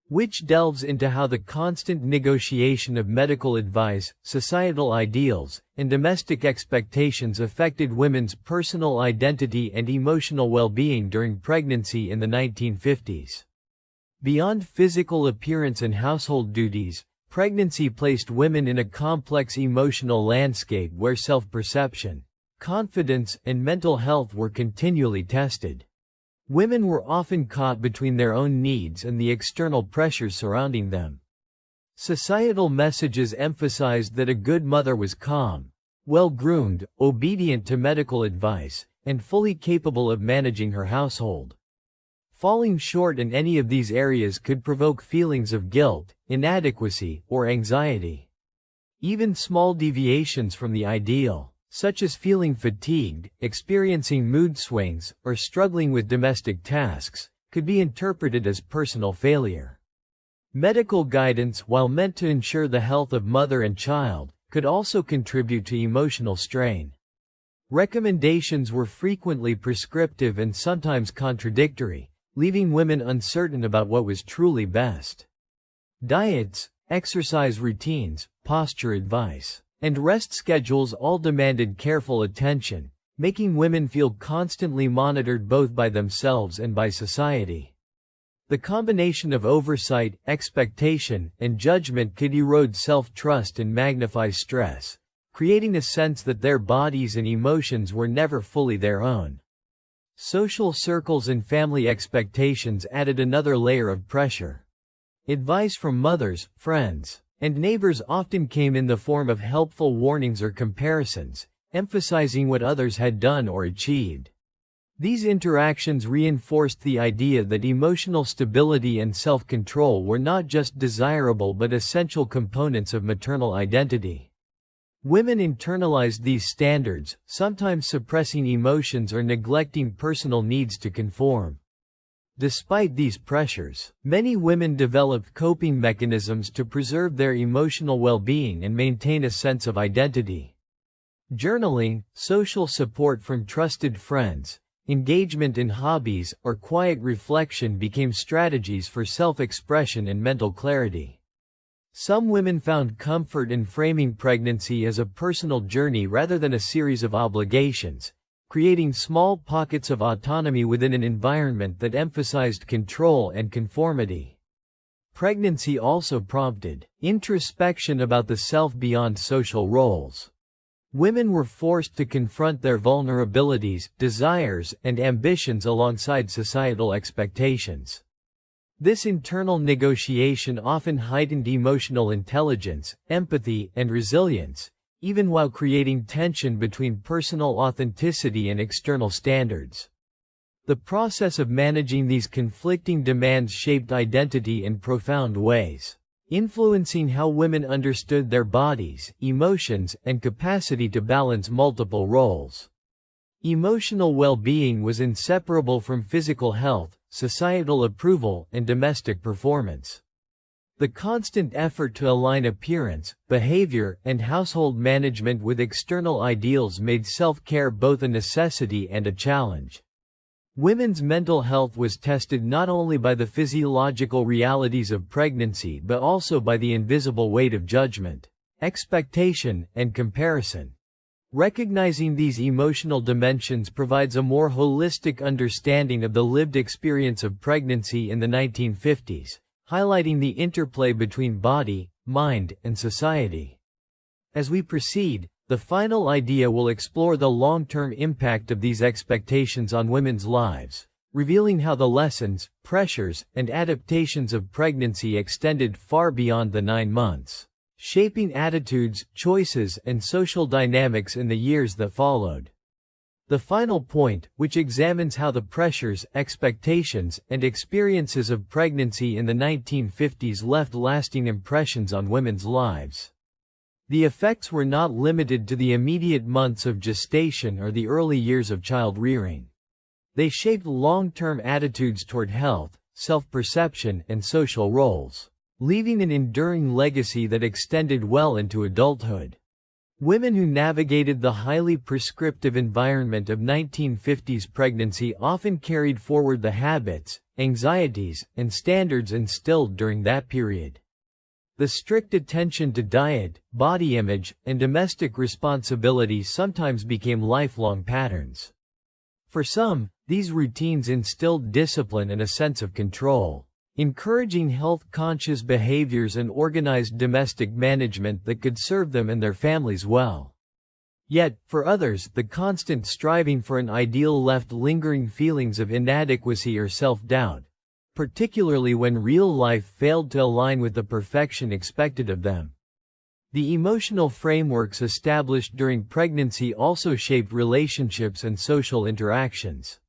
Which delves into how the constant negotiation of medical advice, societal ideals, and domestic expectations affected women's personal identity and emotional well-being during pregnancy in the 1950s. Beyond physical appearance and household duties, pregnancy placed women in a complex emotional landscape where self-perception, confidence, and mental health were continually tested. Women were often caught between their own needs and the external pressures surrounding them. Societal messages emphasized that a good mother was calm, well-groomed, obedient to medical advice, and fully capable of managing her household. Falling short in any of these areas could provoke feelings of guilt, inadequacy, or anxiety. Even small deviations from the ideal, such as feeling fatigued, experiencing mood swings, or struggling with domestic tasks, could be interpreted as personal failure. Medical guidance, while meant to ensure the health of mother and child, could also contribute to emotional strain. Recommendations were frequently prescriptive and sometimes contradictory, leaving women uncertain about what was truly best. Diets, exercise routines, posture advice, and rest schedules all demanded careful attention, making women feel constantly monitored both by themselves and by society. The combination of oversight, expectation, and judgment could erode self-trust and magnify stress, creating a sense that their bodies and emotions were never fully their own. Social circles and family expectations added another layer of pressure. Advice from mothers, friends, and neighbors often came in the form of helpful warnings or comparisons, emphasizing what others had done or achieved. These interactions reinforced the idea that emotional stability and self-control were not just desirable but essential components of maternal identity. Women internalized these standards, sometimes suppressing emotions or neglecting personal needs to conform. Despite these pressures, many women developed coping mechanisms to preserve their emotional well-being and maintain a sense of identity. Journaling, social support from trusted friends, engagement in hobbies, or quiet reflection became strategies for self-expression and mental clarity. Some women found comfort in framing pregnancy as a personal journey rather than a series of obligations, creating small pockets of autonomy within an environment that emphasized control and conformity. Pregnancy also prompted introspection about the self beyond social roles. Women were forced to confront their vulnerabilities, desires, and ambitions alongside societal expectations. This internal negotiation often heightened emotional intelligence, empathy, and resilience, even while creating tension between personal authenticity and external standards. The process of managing these conflicting demands shaped identity in profound ways, influencing how women understood their bodies, emotions, and capacity to balance multiple roles. Emotional well-being was inseparable from physical health, societal approval, and domestic performance. The constant effort to align appearance, behavior, and household management with external ideals made self-care both a necessity and a challenge. Women's mental health was tested not only by the physiological realities of pregnancy but also by the invisible weight of judgment, expectation, and comparison. Recognizing these emotional dimensions provides a more holistic understanding of the lived experience of pregnancy in the 1950s, highlighting the interplay between body, mind, and society. As we proceed, the final idea will explore the long-term impact of these expectations on women's lives, revealing how the lessons, pressures, and adaptations of pregnancy extended far beyond the 9 months, shaping attitudes, choices, and social dynamics in the years that followed. The final point, which examines how the pressures, expectations, and experiences of pregnancy in the 1950s left lasting impressions on women's lives. The effects were not limited to the immediate months of gestation or the early years of child-rearing. They shaped long-term attitudes toward health, self-perception, and social roles, leaving an enduring legacy that extended well into adulthood. Women who navigated the highly prescriptive environment of 1950s pregnancy often carried forward the habits, anxieties, and standards instilled during that period. The strict attention to diet, body image, and domestic responsibility sometimes became lifelong patterns. For some, these routines instilled discipline and a sense of control, encouraging health-conscious behaviors and organized domestic management that could serve them and their families well. Yet, for others, the constant striving for an ideal left lingering feelings of inadequacy or self-doubt, particularly when real life failed to align with the perfection expected of them. The emotional frameworks established during pregnancy also shaped relationships and social interactions.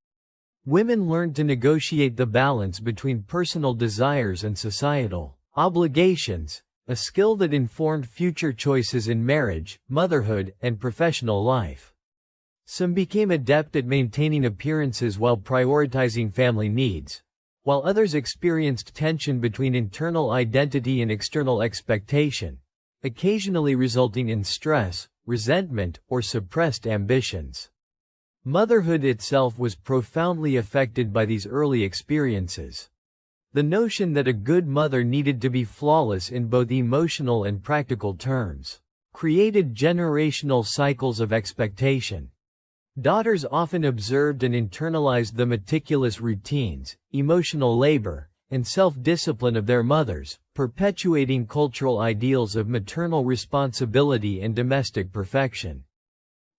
Women learned to negotiate the balance between personal desires and societal obligations, a skill that informed future choices in marriage, motherhood, and professional life. Some became adept at maintaining appearances while prioritizing family needs, while others experienced tension between internal identity and external expectation, occasionally resulting in stress, resentment, or suppressed ambitions. Motherhood itself was profoundly affected by these early experiences. The notion that a good mother needed to be flawless in both emotional and practical terms created generational cycles of expectation. Daughters often observed and internalized the meticulous routines, emotional labor, and self-discipline of their mothers, perpetuating cultural ideals of maternal responsibility and domestic perfection.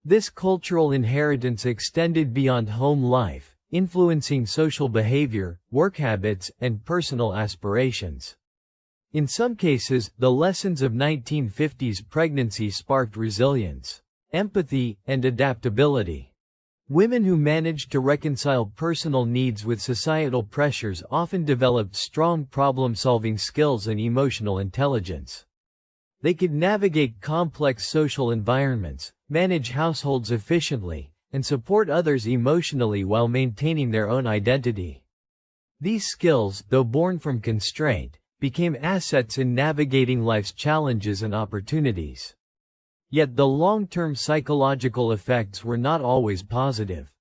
This cultural inheritance extended beyond home life, influencing social behavior, work habits, and personal aspirations. In some cases, the lessons of 1950s pregnancy sparked resilience, empathy, and adaptability. Women who managed to reconcile personal needs with societal pressures often developed strong problem-solving skills and emotional intelligence. They could navigate complex social environments, manage households efficiently, and support others emotionally while maintaining their own identity. These skills, though born from constraint, became assets in navigating life's challenges and opportunities. Yet the long-term psychological effects were not always positive.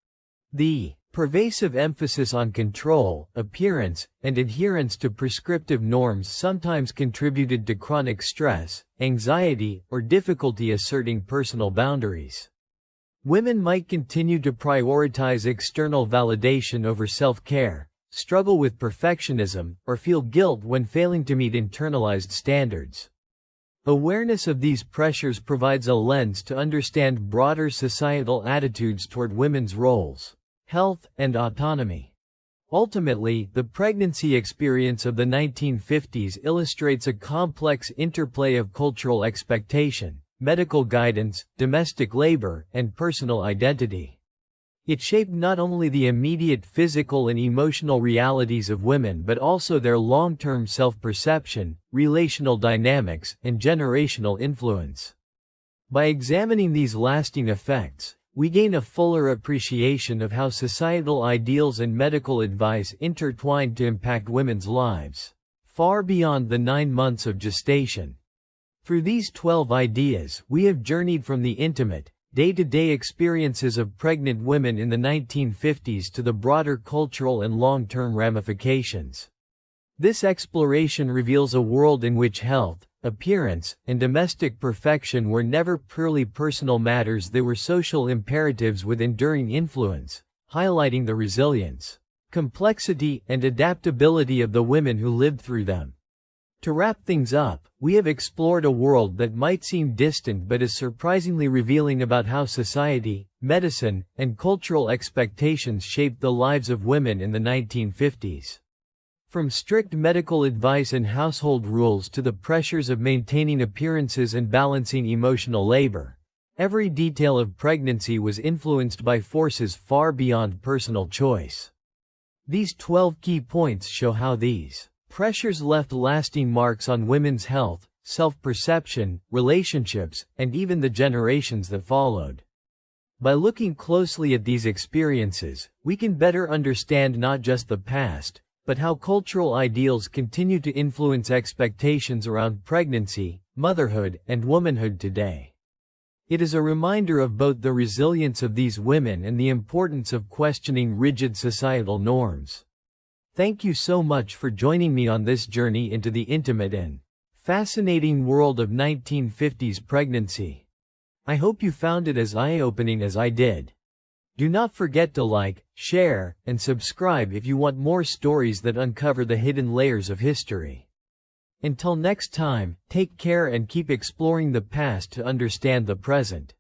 The pervasive emphasis on control, appearance, and adherence to prescriptive norms sometimes contributed to chronic stress, anxiety, or difficulty asserting personal boundaries. Women might continue to prioritize external validation over self-care, struggle with perfectionism, or feel guilt when failing to meet internalized standards. Awareness of these pressures provides a lens to understand broader societal attitudes toward women's roles, health, and autonomy. Ultimately, the pregnancy experience of the 1950s illustrates a complex interplay of cultural expectation, medical guidance, domestic labor, and personal identity. It shaped not only the immediate physical and emotional realities of women but also their long-term self-perception, relational dynamics, and generational influence. By examining these lasting effects, we gain a fuller appreciation of how societal ideals and medical advice intertwined to impact women's lives, far beyond the 9 months of gestation. Through these 12 ideas, we have journeyed from the intimate, day-to-day experiences of pregnant women in the 1950s to the broader cultural and long-term ramifications. This exploration reveals a world in which health, appearance, and domestic perfection were never purely personal matters, they were social imperatives with enduring influence, highlighting the resilience, complexity, and adaptability of the women who lived through them. To wrap things up, we have explored a world that might seem distant but is surprisingly revealing about how society, medicine, and cultural expectations shaped the lives of women in the 1950s. From strict medical advice and household rules to the pressures of maintaining appearances and balancing emotional labor, every detail of pregnancy was influenced by forces far beyond personal choice. These 12 key points show how these pressures left lasting marks on women's health, self-perception, relationships, and even the generations that followed. By looking closely at these experiences, we can better understand not just the past, but how cultural ideals continue to influence expectations around pregnancy, motherhood, and womanhood today. It is a reminder of both the resilience of these women and the importance of questioning rigid societal norms. Thank you so much for joining me on this journey into the intimate and fascinating world of 1950s pregnancy. I hope you found it as eye-opening as I did. Do not forget to like, share, and subscribe if you want more stories that uncover the hidden layers of history. Until next time, take care and keep exploring the past to understand the present.